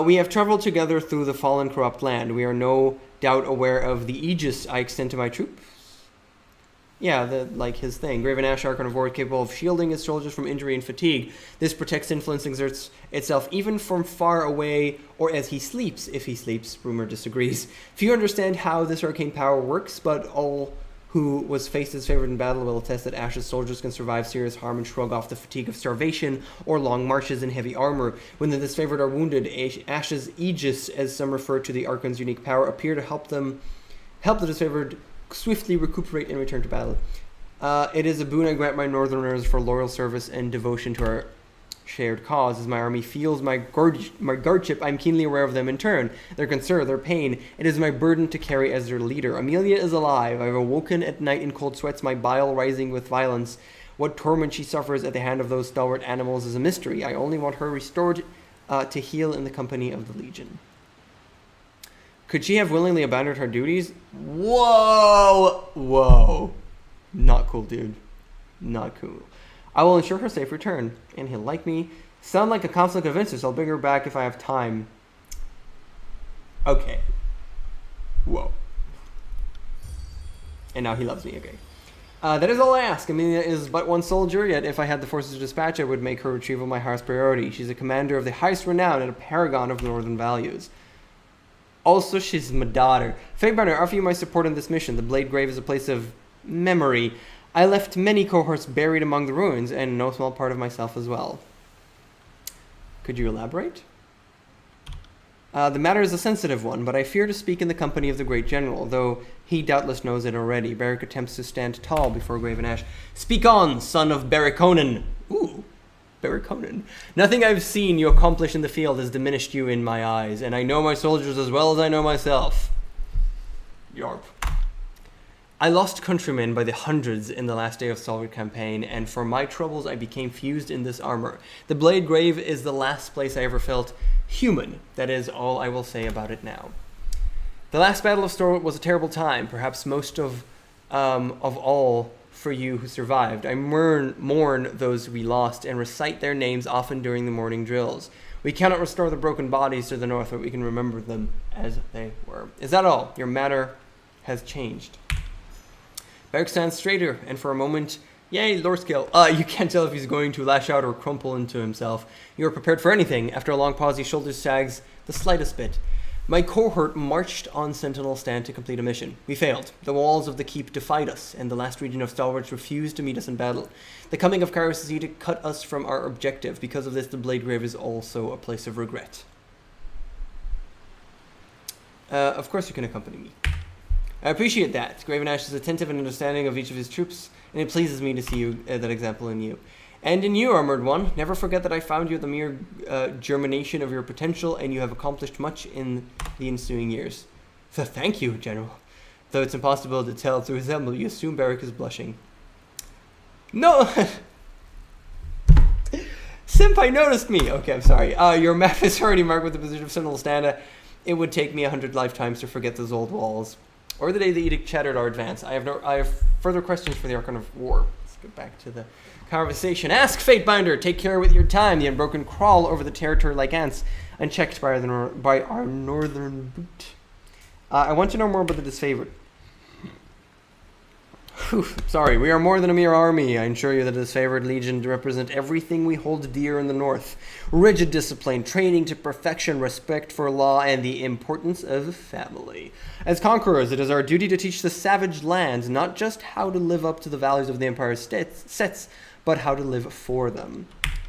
We have traveled together through the fallen, corrupt land. We are no doubt aware of the aegis I extend to my troops. Yeah, like his thing. Graven Ashe, Archon of War, capable of shielding his soldiers from injury and fatigue. This protects influence exerts itself even from far away, or as he sleeps, if he sleeps. Rumor disagrees. Few understand how this arcane power works, but all who was faced as favored in battle will attest that Ashe's soldiers can survive serious harm and shrug off the fatigue of starvation or long marches in heavy armor. When the disfavored are wounded, Ashe's aegis, as some refer to the Archon's unique power, appear to help the disfavored swiftly recuperate and return to battle. It is a boon I grant my northerners for loyal service and devotion to our shared cause. As my army feels my guardship, I'm keenly aware of them in turn, their concern, their pain. It is my burden to carry as their leader. Amelia is alive. I've awoken at night in cold sweats, my bile rising with violence. What torment she suffers at the hand of those stalwart animals is a mystery. I only want her restored to heal in the company of the Legion. Could she have willingly abandoned her duties? Whoa! Not cool, dude. Not cool. I will ensure her safe return, and he'll like me. Sound like a conflict of interest. I'll bring her back if I have time. Okay. Whoa. And now he loves me, okay. That is all I ask. Amelia is but one soldier, yet if I had the forces to dispatch, I would make her retrieval my highest priority. She's a commander of the highest renown and a paragon of northern values. Also, she's my daughter. Fatebinder, I offer you my support in this mission. The Blade Grave is a place of memory. I left many cohorts buried among the ruins, and no small part of myself as well. Could you elaborate? The matter is a sensitive one, but I fear to speak in the company of the great general, though he doubtless knows it already. Beric attempts to stand tall before Graven Ashe. Speak on, son of Bericonan. Ooh, Bericonan. Nothing I've seen you accomplish in the field has diminished you in my eyes, and I know my soldiers as well as I know myself. Yarp. I lost countrymen by the hundreds in the last day of Stalwart campaign, and for my troubles I became fused in this armor. The Blade Grave is the last place I ever felt human. That is all I will say about it now. The last Battle of Stalwart was a terrible time, perhaps most of all for you who survived. I mourn those we lost and recite their names often during the morning drills. We cannot restore the broken bodies to the north, but we can remember them as they were. Is that all? Your matter has changed. Beric stands straighter, and for a moment, yay, Lord Skill. You can't tell if he's going to lash out or crumple into himself. You are prepared for anything. After a long pause, his shoulders sags the slightest bit. My cohort marched on Sentinel Stand to complete a mission. We failed. The walls of the keep defied us, and the last region of stalwarts refused to meet us in battle. The coming of Kairos is here to cut us from our objective. Because of this, the Blade Grave is also a place of regret. Of course you can accompany me. I appreciate that. Graven Ashe is attentive and understanding of each of his troops, and it pleases me to see you, that example in you. And in you, Armored One, never forget that I found you the mere germination of your potential, and you have accomplished much in the ensuing years. So thank you, General. Though it's impossible to tell to resemble, you assume Beric is blushing. No! Senpai noticed me! Okay, I'm sorry. Your map is already marked with the position of Sentinel Stand. It would take me 100 lifetimes to forget those old walls. Or the day the edict shattered our advance. I have further questions for the Archon of War. Let's get back to the conversation. Ask Fatebinder. Take care with your time. The Unbroken crawl over the territory like ants, unchecked by our northern boot. I want to know more about the disfavored. Sorry, we are more than a mere army. I assure you that the disfavored legion represent everything we hold dear in the north. Rigid discipline, training to perfection, respect for law, and the importance of family. As conquerors, it is our duty to teach the savage lands not just how to live up to the values of the Empire's sets, but how to live for them.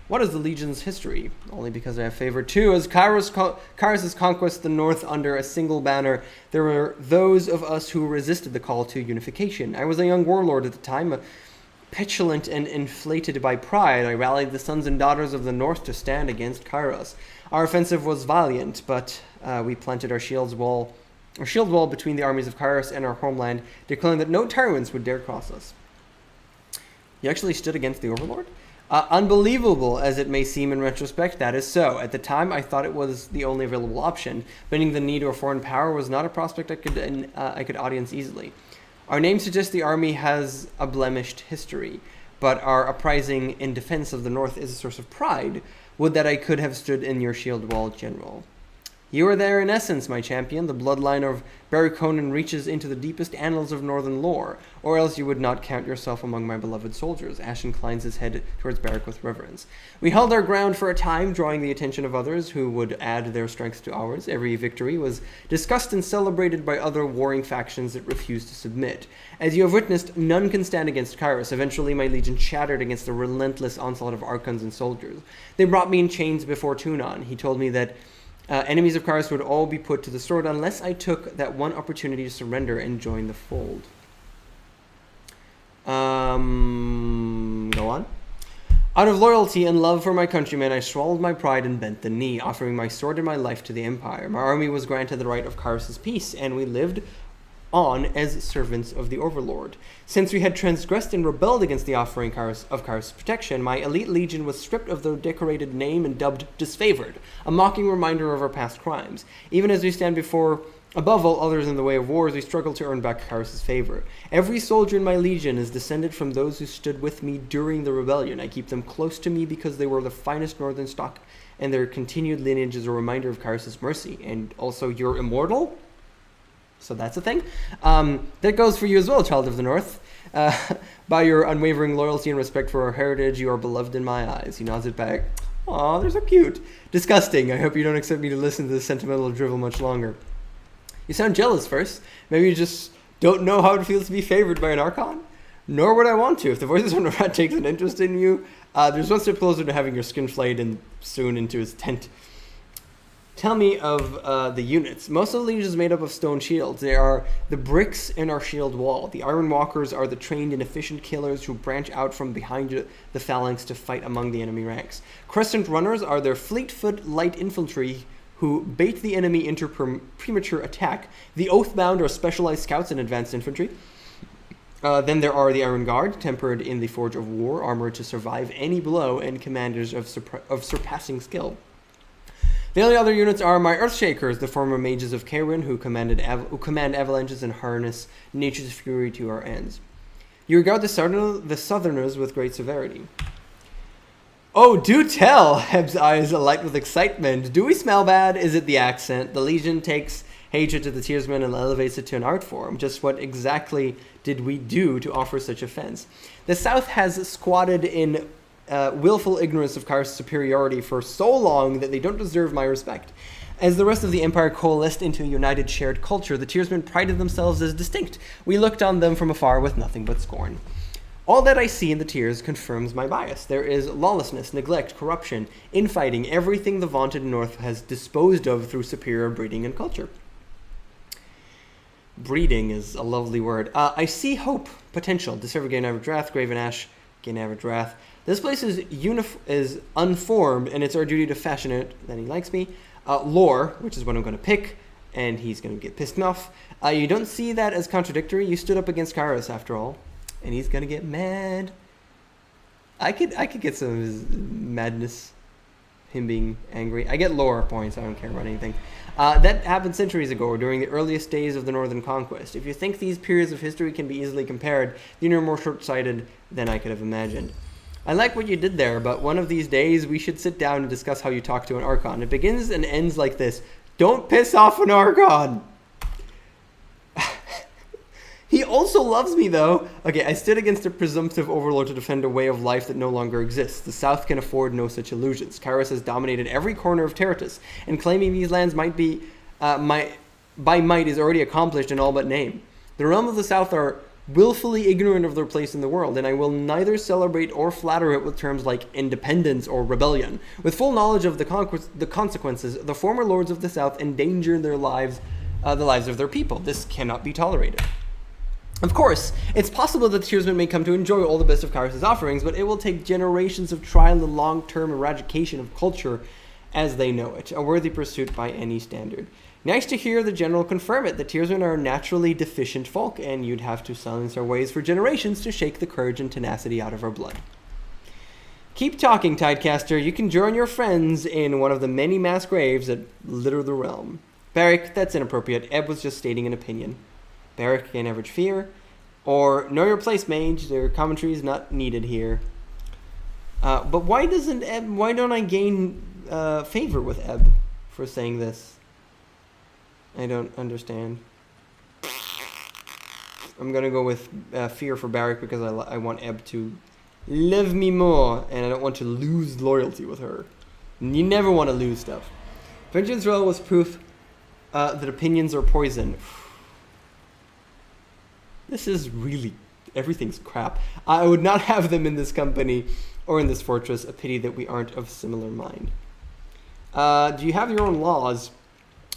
What is the Legion's history? Only because I have favored two. As Kairos' conquest the North under a single banner, there were those of us who resisted the call to unification. I was a young warlord at the time, petulant and inflated by pride. I rallied the sons and daughters of the North to stand against Kairos. Our offensive was valiant, but we planted our shield wall between the armies of Kairos and our homeland, declaring that no tyrants would dare cross us. You actually stood against the Overlord? Unbelievable as it may seem in retrospect, that is so. At the time, I thought it was the only available option. Bending the knee to a foreign power was not a prospect I could audience easily. Our name suggests the army has a blemished history, but our uprising in defense of the North is a source of pride. Would that I could have stood in your shield wall, General. You are there in essence, my champion. The bloodline of Bericonan reaches into the deepest annals of northern lore, or else you would not count yourself among my beloved soldiers. Ashe inclines his head towards Beric with reverence. We held our ground for a time, drawing the attention of others who would add their strength to ours. Every victory was discussed and celebrated by other warring factions that refused to submit. As you have witnessed, none can stand against Kairos. Eventually, my legion shattered against the relentless onslaught of Archons and soldiers. They brought me in chains before Tunon. He told me that enemies of Kairos would all be put to the sword unless I took that one opportunity to surrender and join the fold. Go on. Out of loyalty and love for my countrymen, I swallowed my pride and bent the knee, offering my sword and my life to the Empire. My army was granted the right of Kairos' peace, and we lived on as servants of the Overlord. Since we had transgressed and rebelled against the offering of Kairos' protection, my elite legion was stripped of their decorated name and dubbed disfavored, a mocking reminder of our past crimes. Even as we stand before Above all others in the way of wars, we struggle to earn back Kairos' favor. Every soldier in my legion is descended from those who stood with me during the rebellion. I keep them close to me because they were the finest northern stock, and their continued lineage is a reminder of Kairos' mercy. And also, you're immortal? So that's a thing. That goes for you as well, child of the north. By your unwavering loyalty and respect for our heritage, you are beloved in my eyes. He nods it back. Aw, they're so cute. Disgusting. I hope you don't expect me to listen to this sentimental drivel much longer. You sound jealous first. Maybe you just don't know how it feels to be favored by an Archon? Nor would I want to. If the voices from the rat takes an interest in you, there's one step closer to having your skin flayed and soon into his tent. Tell me of the units. Most of the legion is made up of stone shields. They are the bricks in our shield wall. The Iron Walkers are the trained and efficient killers who branch out from behind the phalanx to fight among the enemy ranks. Crescent Runners are their fleet-foot light infantry who bait the enemy into premature attack. The Oathbound are specialized scouts and advanced infantry. Then there are the Iron Guard, tempered in the Forge of War, armored to survive any blow, and commanders of surpassing skill. The only other units are my Earthshakers, the former mages of Karin, who command avalanches and harness nature's fury to our ends. You regard the Southerners with great severity. Oh, do tell! Heb's eyes alight with excitement. Do we smell bad? Is it the accent? The Legion takes hatred to the Tearsmen and elevates it to an art form. Just what exactly did we do to offer such offense? The South has squatted in willful ignorance of Kairos' superiority for so long that they don't deserve my respect. As the rest of the Empire coalesced into a united shared culture, the Tearsmen prided themselves as distinct. We looked on them from afar with nothing but scorn. All that I see in the Tears confirms my bias. There is lawlessness, neglect, corruption, infighting, everything the vaunted North has disposed of through superior breeding and culture. Breeding is a lovely word. I see hope, potential. Discover gain average wrath, Graven Ashe, gain average wrath. This place is unformed, and it's our duty to fashion it. Then he likes me. Lore, which is what I'm going to pick, and he's going to get pissed off. You don't see that as contradictory. You stood up against Kairos, after all. And he's gonna get mad. I could get some of his madness, him being angry. I get lore points. I don't care about anything. That happened centuries ago, during the earliest days of the Northern Conquest. If you think these periods of history can be easily compared, then you're more short-sighted than I could have imagined. I like what you did there, but one of these days we should sit down and discuss how you talk to an Archon. It begins and ends like this: don't piss off an Archon. He also loves me, though. Okay, I stood against a presumptive overlord to defend a way of life that no longer exists. The South can afford no such illusions. Kairos has dominated every corner of Terratus, and claiming these lands by might is already accomplished in all but name. The realm of the South are willfully ignorant of their place in the world, and I will neither celebrate or flatter it with terms like independence or rebellion. With full knowledge of the consequences, the former lords of the South endanger their lives, the lives of their people. This cannot be tolerated. Of course, it's possible that the Tearsmen may come to enjoy all the best of Kairos' offerings, but it will take generations of trial and long-term eradication of culture as they know it, a worthy pursuit by any standard. Nice to hear the General confirm it. The Tearsmen are naturally deficient folk, and you'd have to silence our ways for generations to shake the courage and tenacity out of our blood. Keep talking, Tidecaster. You can join your friends in one of the many mass graves that litter the realm. Barrick, that's inappropriate. Ebb was just stating an opinion. Barrick, gain average fear. Or know your place, mage. Their commentary is not needed here. But why don't I gain favor with Ebb for saying this? I don't understand. I'm gonna go with fear for Barrick because I want Ebb to love me more, and I don't want to lose loyalty with her. You never want to lose stuff. Vengeance Roll was proof that opinions are poison. This is really, everything's crap. I would not have them in this company or in this fortress. A pity that we aren't of similar mind. Do you have your own laws?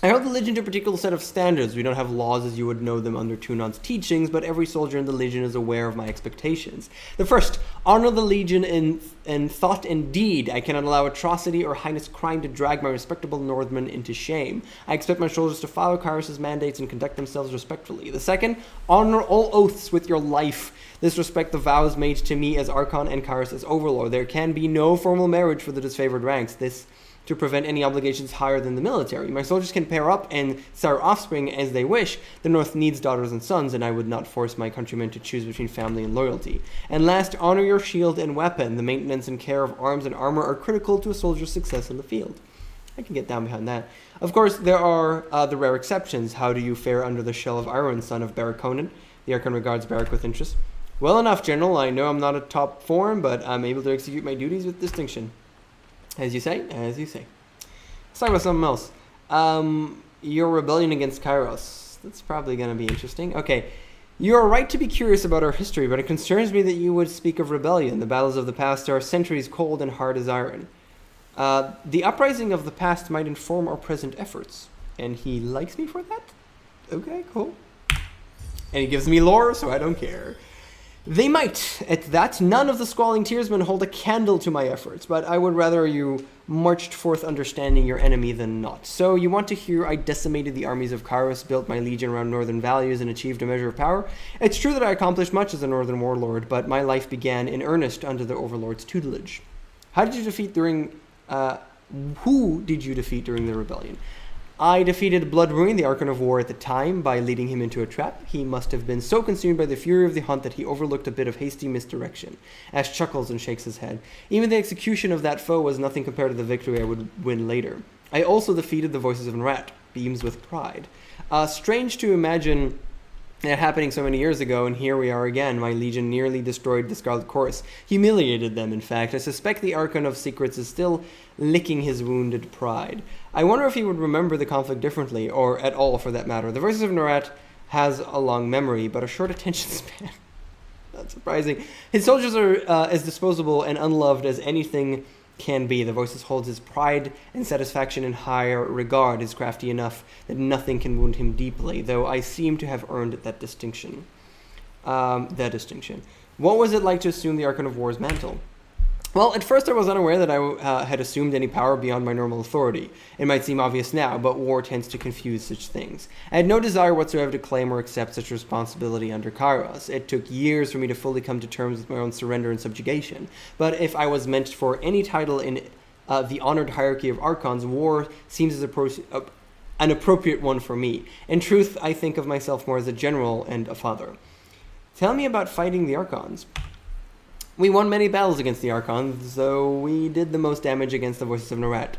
I hold the Legion to a particular set of standards. We don't have laws as you would know them under Tunon's teachings, but every soldier in the Legion is aware of my expectations. The first, honor the Legion in thought and deed. I cannot allow atrocity or heinous crime to drag my respectable Northmen into shame. I expect my soldiers to follow Kairos' mandates and conduct themselves respectfully. The second, honor all oaths with your life. This respect the vows made to me as Archon and Kairos as Overlord. There can be no formal marriage for the disfavored ranks. This to prevent any obligations higher than the military. My soldiers can pair up and sire offspring as they wish. The North needs daughters and sons, and I would not force my countrymen to choose between family and loyalty. And last, honor your shield and weapon. The maintenance and care of arms and armor are critical to a soldier's success in the field. I can get down behind that. Of course, there are the rare exceptions. How do you fare under the shell of iron, son of Barak Conan? The Archon regards Barak with interest. Well enough, General. I know I'm not a top form, but I'm able to execute my duties with distinction. As you say, as you say. Let's talk about something else. Your rebellion against Kairos. That's probably going to be interesting. Okay. You are right to be curious about our history, but it concerns me that you would speak of rebellion. The battles of the past are centuries cold and hard as iron. The uprising of the past might inform our present efforts. And he likes me for that? Okay, cool. And he gives me lore, so I don't care. They might. At that, none of the squalling tearsmen hold a candle to my efforts, but I would rather you marched forth understanding your enemy than not. So you want to hear I decimated the armies of Kairos, built my legion around northern values, and achieved a measure of power? It's true that I accomplished much as a northern warlord, but my life began in earnest under the overlord's tutelage. How did you defeat during... who did you defeat during the rebellion? I defeated Bloodruin, the Archon of War at the time, by leading him into a trap. He must have been so consumed by the fury of the hunt that he overlooked a bit of hasty misdirection. Ashe chuckles and shakes his head. Even the execution of that foe was nothing compared to the victory I would win later. I also defeated the Voices of Nrat, beams with pride. Strange to imagine it happening so many years ago, and here we are again. My legion nearly destroyed the Scarlet Chorus. Humiliated them, in fact. I suspect the Archon of Secrets is still licking his wounded pride. I wonder if he would remember the conflict differently, or at all for that matter. The Voices of Nrat has a long memory, but a short attention span. Not surprising. His soldiers are as disposable and unloved as anything can be. The Voices holds his pride and satisfaction in higher regard, is crafty enough that nothing can wound him deeply, though I seem to have earned that distinction. What was it like to assume the Archon of War's mantle? Well, at first I was unaware that I had assumed any power beyond my normal authority. It might seem obvious now, but war tends to confuse such things. I had no desire whatsoever to claim or accept such responsibility under Kairos. It took years for me to fully come to terms with my own surrender and subjugation. But if I was meant for any title in the honored hierarchy of Archons, war seems as an appropriate one for me. In truth, I think of myself more as a general and a father. Tell me about fighting the Archons. We won many battles against the Archons, though we did the most damage against the Voices of Nrat.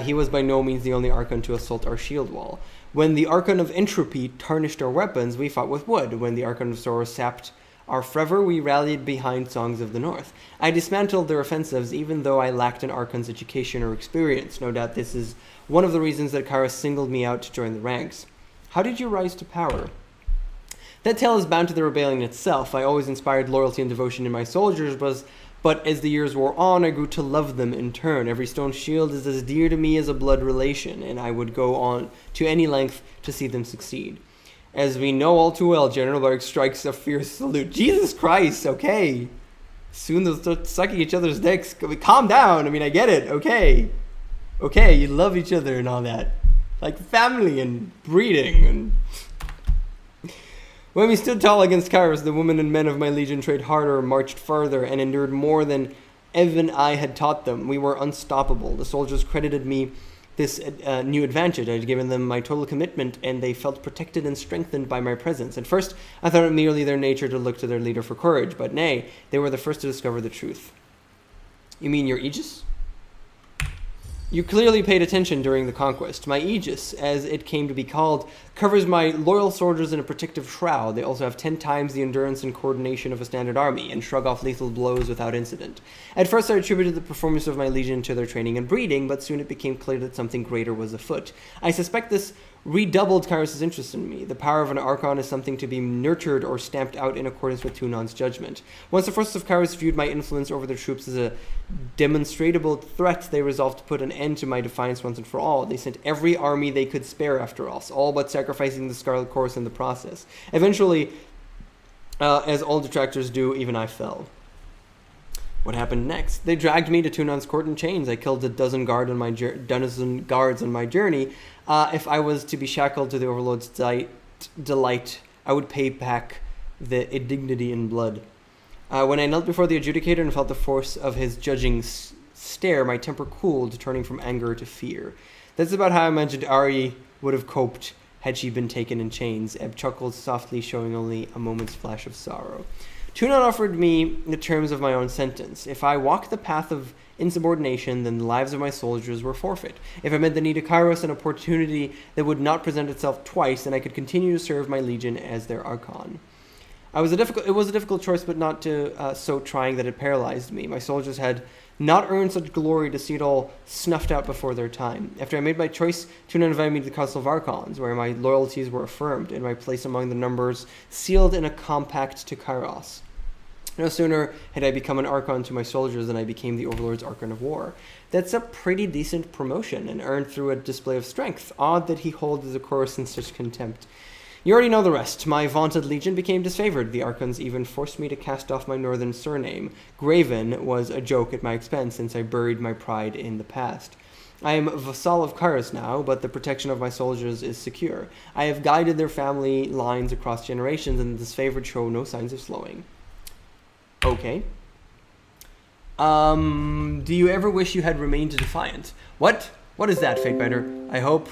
He was by no means the only Archon to assault our shield wall. When the Archon of Entropy tarnished our weapons, we fought with wood. When the Archon of Sorrow sapped our fervor, we rallied behind Songs of the North. I dismantled their offensives, even though I lacked an Archon's education or experience. No doubt this is one of the reasons that Kairos singled me out to join the ranks. How did you rise to power? That tale is bound to the rebellion itself. I always inspired loyalty and devotion in my soldiers, but as the years wore on, I grew to love them in turn. Every stone shield is as dear to me as a blood relation, and I would go on to any length to see them succeed. As we know all too well, General Bark strikes a fierce salute. Jesus Christ, okay. Soon they'll start sucking each other's dicks. Calm down, I mean, I get it, okay. Okay, you love each other and all that. Like family and breeding and... When we stood tall against Kairos, the women and men of my legion trained harder, marched farther, and endured more than even I had taught them. We were unstoppable. The soldiers credited me this new advantage. I had given them my total commitment, and they felt protected and strengthened by my presence. At first, I thought it merely their nature to look to their leader for courage, but nay, they were the first to discover the truth. You mean your Aegis? You clearly paid attention during the conquest. My Aegis, as it came to be called, covers my loyal soldiers in a protective shroud. They also have 10 times the endurance and coordination of a standard army, and shrug off lethal blows without incident. At first I attributed the performance of my legion to their training and breeding, but soon it became clear that something greater was afoot. I suspect this redoubled Kairos' interest in me. The power of an Archon is something to be nurtured or stamped out in accordance with Tunon's judgment. Once the forces of Kairos viewed my influence over their troops as a demonstrable threat, they resolved to put an end to my defiance once and for all. They sent every army they could spare after us, all but sacrificing the Scarlet Chorus in the process. Eventually, as all detractors do, even I fell. What happened next? They dragged me to Tunon's court in chains. I killed a dozen guards on my journey. If I was to be shackled to the Overlord's delight, I would pay back the indignity in blood. When I knelt before the adjudicator and felt the force of his judging stare, my temper cooled, turning from anger to fear. That's about how I imagined Ari would have coped had she been taken in chains. Eb chuckled softly, showing only a moment's flash of sorrow. Tunon offered me the terms of my own sentence. If I walked the path of insubordination, then the lives of my soldiers were forfeit. If I met the need of Kairos, an opportunity that would not present itself twice, then I could continue to serve my legion as their Archon. It was a difficult choice, but not so trying that it paralyzed me. My soldiers had not earned such glory to see it all snuffed out before their time. After I made my choice, Tunon invited me to the Council of Archons, where my loyalties were affirmed, and my place among the numbers sealed in a compact to Kairos. No sooner had I become an Archon to my soldiers than I became the Overlord's Archon of War. That's a pretty decent promotion, and earned through a display of strength. Odd that he holds the chorus in such contempt. You already know the rest. My vaunted legion became disfavored. The Archons even forced me to cast off my northern surname. Graven was a joke at my expense, since I buried my pride in the past. I am a vassal of Kairos now, but the protection of my soldiers is secure. I have guided their family lines across generations, and the disfavored show no signs of slowing. Okay. Do you ever wish you had remained defiant? What? What is that, Fatebender? I hope...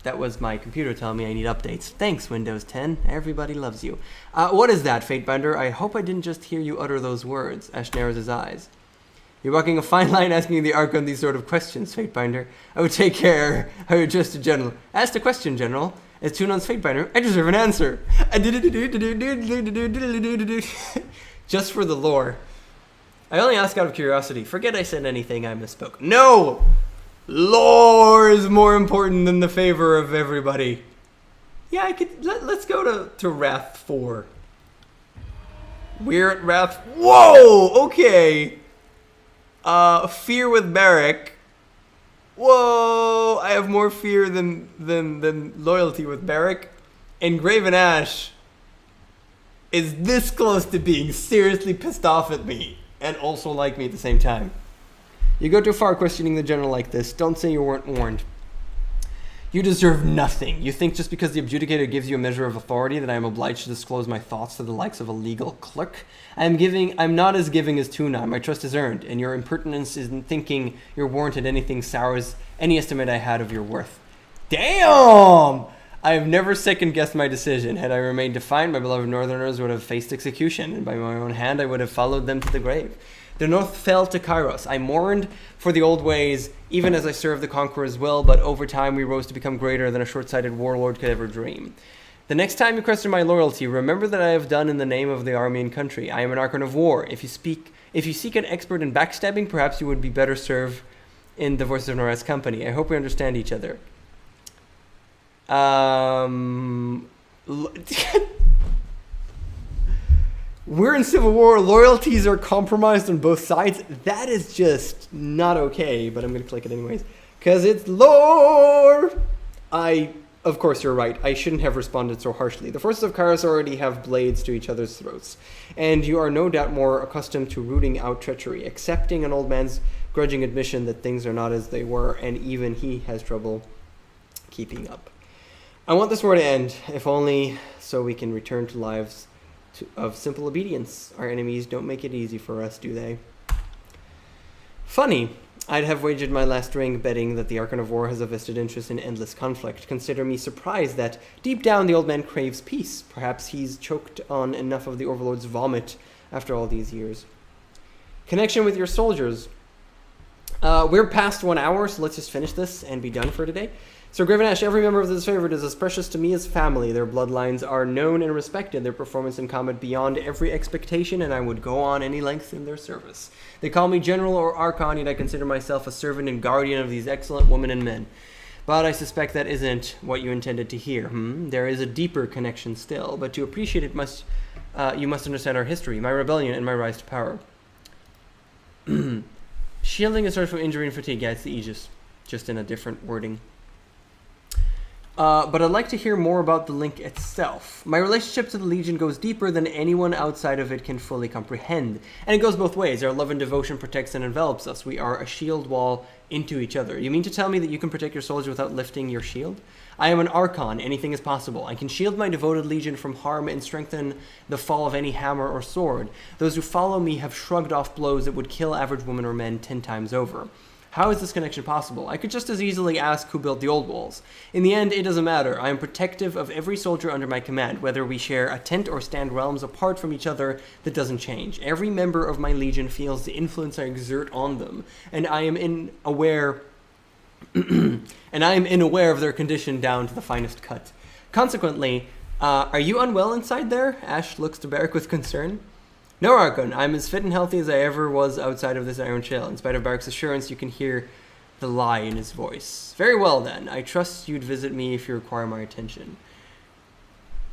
That was my computer telling me I need updates. Thanks, Windows 10. Everybody loves you. What is that, Fatebender? I hope I didn't just hear you utter those words. Ashe narrows his eyes. You're walking a fine line asking the Archon these sort of questions, Fatebinder. I would take care. I would just a general. Ask the question, General. As Tunon's Fatebinder, I deserve an answer. Just for the lore. I only ask out of curiosity. Forget I said anything I misspoke. No! Lore is more important than the favor of everybody. Yeah, I could. Let's go to Wrath 4. We're at Wrath. Whoa! Okay. Fear with Barrack. Whoa! I have more fear than loyalty with Barrack. And Graven Ashe is this close to being seriously pissed off at me and also like me at the same time. You go too far questioning the general like this. Don't say you weren't warned. You deserve nothing. You think just because the Adjudicator gives you a measure of authority that I am obliged to disclose my thoughts to the likes of a legal clerk? I'm not as giving as Tunon. My trust is earned, and your impertinence in thinking you're warranted anything sours any estimate I had of your worth. Damn! I have never second-guessed my decision. Had I remained defiant, my beloved Northerners would have faced execution, and by my own hand I would have followed them to the grave. The North fell to Kairos. I mourned for the old ways, even as I served the Conqueror's will, but over time we rose to become greater than a short-sighted warlord could ever dream. The next time you question my loyalty, remember that I have done in the name of the army and country. I am an Archon of War. If you seek an expert in backstabbing, perhaps you would be better served in the Voices of Noreth's company. I hope we understand each other. We're in civil war. Loyalties are compromised on both sides. That is just not okay, but I'm going to click it anyways. Because it's lore! Of course, you're right. I shouldn't have responded so harshly. The forces of Kairos already have blades to each other's throats. And you are no doubt more accustomed to rooting out treachery, accepting an old man's grudging admission that things are not as they were, and even he has trouble keeping up. I want this war to end, if only so we can return to lives of simple obedience. Our enemies don't make it easy for us, do they? Funny. I'd have wagered my last ring betting that the Archon of War has a vested interest in endless conflict. Consider me surprised that, deep down, the old man craves peace. Perhaps he's choked on enough of the Overlord's vomit after all these years. Connection with your soldiers. We're past 1 hour, so let's just finish this and be done for today. So Graven Ashe, every member of this favorite is as precious to me as family. Their bloodlines are known and respected, their performance in combat beyond every expectation, and I would go on any length in their service. They call me General or Archon, yet I consider myself a servant and guardian of these excellent women and men. But I suspect that isn't what you intended to hear. There is a deeper connection still, but to appreciate it you must understand our history, my rebellion, and my rise to power. Shielding is sort from injury and fatigue. Yeah, it's the Aegis, just in a different wording. But I'd like to hear more about the link itself. My relationship to the Legion goes deeper than anyone outside of it can fully comprehend. And it goes both ways. Our love and devotion protects and envelops us. We are a shield wall into each other. You mean to tell me that you can protect your soldier without lifting your shield? I am an Archon. Anything is possible. I can shield my devoted legion from harm and strengthen the fall of any hammer or sword. Those who follow me have shrugged off blows that would kill average women or men 10 times over. How is this connection possible? I could just as easily ask who built the old walls. In the end, it doesn't matter. I am protective of every soldier under my command, whether we share a tent or stand realms apart from each other. That doesn't change. Every member of my legion feels the influence I exert on them, and I am unaware of their condition down to the finest cut. Consequently, are you unwell inside there? Ashe looks to Barrick with concern. No, Archon, I'm as fit and healthy as I ever was outside of this iron shell. In spite of Barrick's assurance, you can hear the lie in his voice. Very well, then. I trust you'd visit me if you require my attention.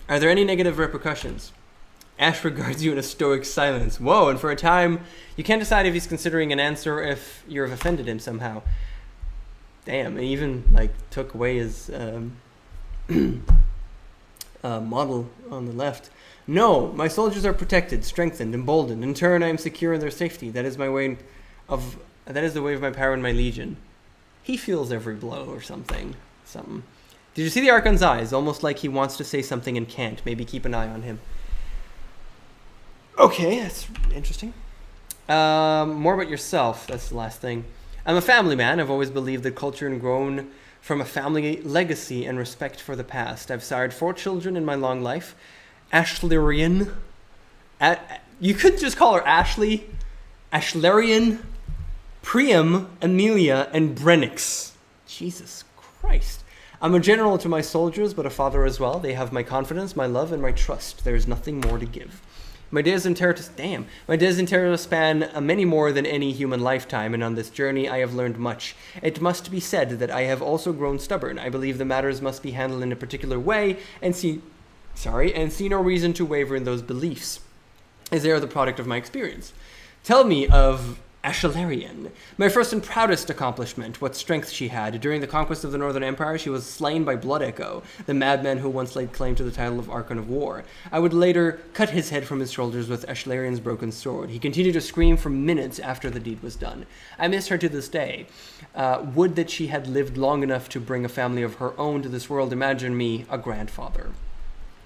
Are there any negative repercussions? Ashe regards you in a stoic silence. Whoa, and for a time, you can't decide if he's considering an answer or if you've offended him somehow. Damn, and even, took away his model on the left. No, my soldiers are protected, strengthened, emboldened. In turn, I am secure in their safety. That is the way of my power and my legion. He feels every blow or something. Did you see the Archon's eyes? Almost like he wants to say something and can't. Maybe keep an eye on him. Okay, that's interesting. More about yourself. That's the last thing. I'm a family man. I've always believed that culture and grown from a family legacy and respect for the past. I've sired 4 children in my long life. Ashlerian. You could just call her Ashley. Ashlerian, Priam, Amelia, and Brennix. Jesus Christ. I'm a general to my soldiers, but a father as well. They have my confidence, my love, and my trust. There is nothing more to give. My days in Terra span many more than any human lifetime, and on this journey I have learned much. It must be said that I have also grown stubborn. I believe the matters must be handled in a particular way, and see no reason to waver in those beliefs, as they are the product of my experience. Tell me of Ashlerian, my first and proudest accomplishment, what strength she had. During the conquest of the Northern Empire, she was slain by Blood Echo, the madman who once laid claim to the title of Archon of War. I would later cut his head from his shoulders with Ashlerian's broken sword. He continued to scream for minutes after the deed was done. I miss her to this day. Would that she had lived long enough to bring a family of her own to this world. Imagine me a grandfather.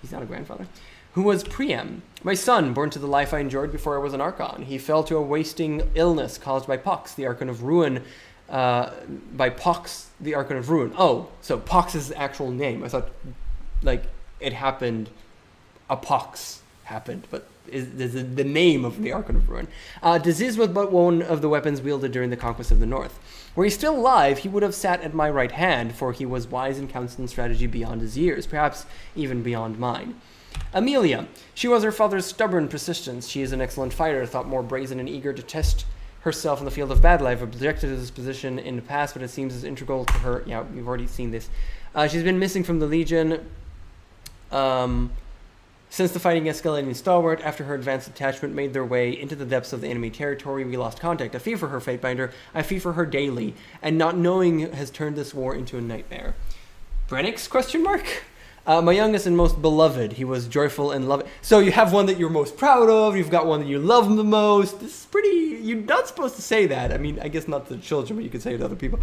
He's not a grandfather. Who was Priam, my son, born to the life I enjoyed before I was an Archon. He fell to a wasting illness caused by Pox, the Archon of Ruin. The Archon of Ruin. Oh, so Pox is the actual name. I thought, it happened. A Pox happened, but is the name of the Archon of Ruin. Disease was but one of the weapons wielded during the conquest of the North. Were he still alive, he would have sat at my right hand, for he was wise in counsel and strategy beyond his years, perhaps even beyond mine. Amelia. She was her father's stubborn persistence. She is an excellent fighter, thought more brazen and eager to test herself in the field of battle. I've objected to this position in the past, but it seems as integral to her. Yeah, we've already seen this. She's been missing from the Legion since the fighting escalated stalwart. After her advanced detachment made their way into the depths of the enemy territory, we lost contact. I fear for her, Fatebinder. I fear for her daily, and not knowing has turned this war into a nightmare. Brennix? ? My youngest and most beloved. He was joyful and loving. So you have one that you're most proud of. You've got one that you love the most. This is pretty... You're not supposed to say that. I mean, I guess not to children, but you could say it to other people.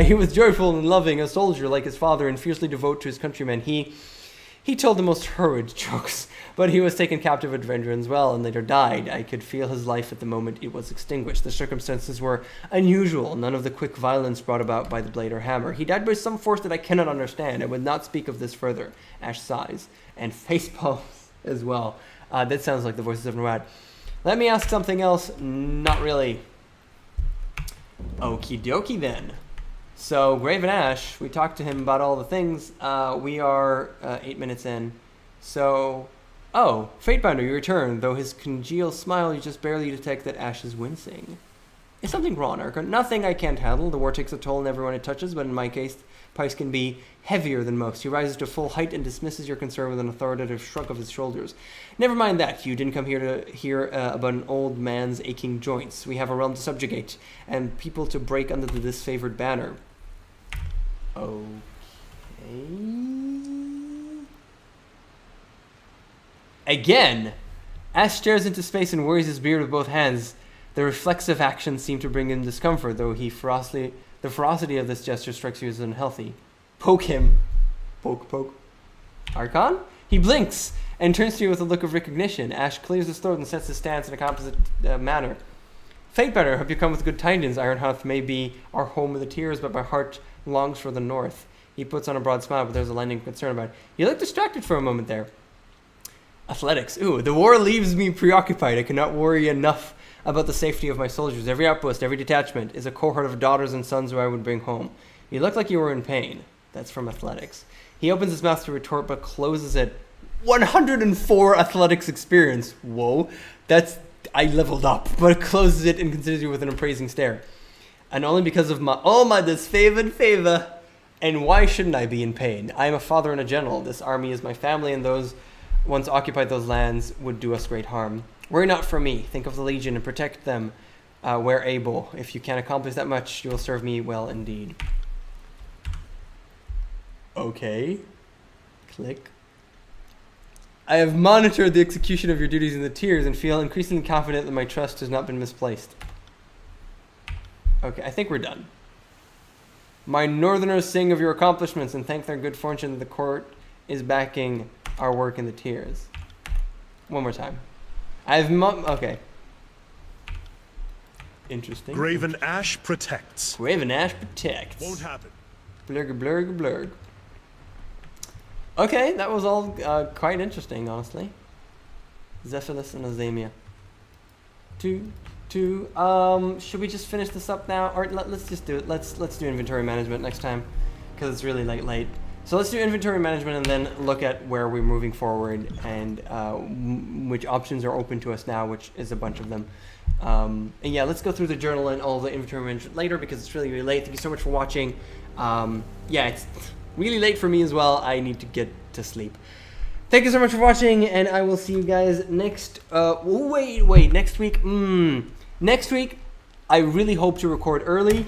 He was joyful and loving, a soldier like his father, and fiercely devoted to his countrymen. He told the most horrid jokes, but he was taken captive at Vendra as well, and later died. I could feel his life at the moment it was extinguished. The circumstances were unusual, none of the quick violence brought about by the blade or hammer. He died by some force that I cannot understand. I would not speak of this further. Ashe sighs, and facepalms as well. That sounds like the voices of Nawad. Let me ask something else. Not really. Okie dokie then. So, Graven Ashe, we talked to him about all the things. We are 8 minutes in. So, Fatebinder, you return. Though his congeal smile, you just barely detect that Ashe is wincing. Is something wrong, Archon? Nothing I can't handle. The war takes a toll on everyone it touches, but in my case, price can be heavier than most. He rises to full height and dismisses your concern with an authoritative shrug of his shoulders. Never mind that. You didn't come here to hear about an old man's aching joints. We have a realm to subjugate, and people to break under the disfavored banner. Okay. Again, Ashe stares into space and worries his beard with both hands. The reflexive actions seem to bring him discomfort, though the ferocity of this gesture strikes you as unhealthy. Poke him. Poke, poke. Archon? He blinks and turns to you with a look of recognition. Ashe clears his throat and sets his stance in a composite manner. Fatebearer, hope you come with good tidings. Ironhearth may be our home of the tears, but my heart longs for the north. He puts on a broad smile, but there's a lending concern about it. You look distracted for a moment there. Athletics. Ooh, the war leaves me preoccupied. I cannot worry enough about the safety of my soldiers. Every outpost, every detachment is a cohort of daughters and sons who I would bring home. You look like you were in pain. That's from Athletics. He opens his mouth to retort, but closes it. 104 Athletics experience. Whoa. That's... I leveled up, but closes it and considers you with an appraising stare. And only because of my disfavored favor. And why shouldn't I be in pain? I am a father and a general. This army is my family, and those once occupied those lands would do us great harm. Worry not for me. Think of the Legion and protect them where able. If you can accomplish that much, you will serve me well indeed. Okay. Click. I have monitored the execution of your duties in the tiers and feel increasingly confident that my trust has not been misplaced. Okay, I think we're done. My northerners sing of your accomplishments and thank their good fortune that the court is backing our work in the tiers. One more time. Okay. Interesting. Graven Ashe protects. Graven Ashe protects. Won't happen. Blurg, blurg, blurg. Okay, that was all quite interesting, honestly. Zephyllus and Azamia. Should we just finish this up now, or let's just do it? Let's do inventory management next time, because it's really late. So let's do inventory management and then look at where we're moving forward and which options are open to us now, which is a bunch of them. And yeah, let's go through the journal and all the inventory management later because it's really late. Thank you so much for watching. Yeah, it's really late for me as well. I need to get to sleep. Thank you so much for watching, and I will see you guys next... wait, next week? Next week, I really hope to record early.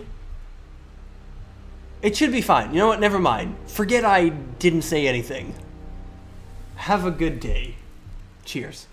It should be fine. You know what? Never mind. Forget I didn't say anything. Have a good day. Cheers.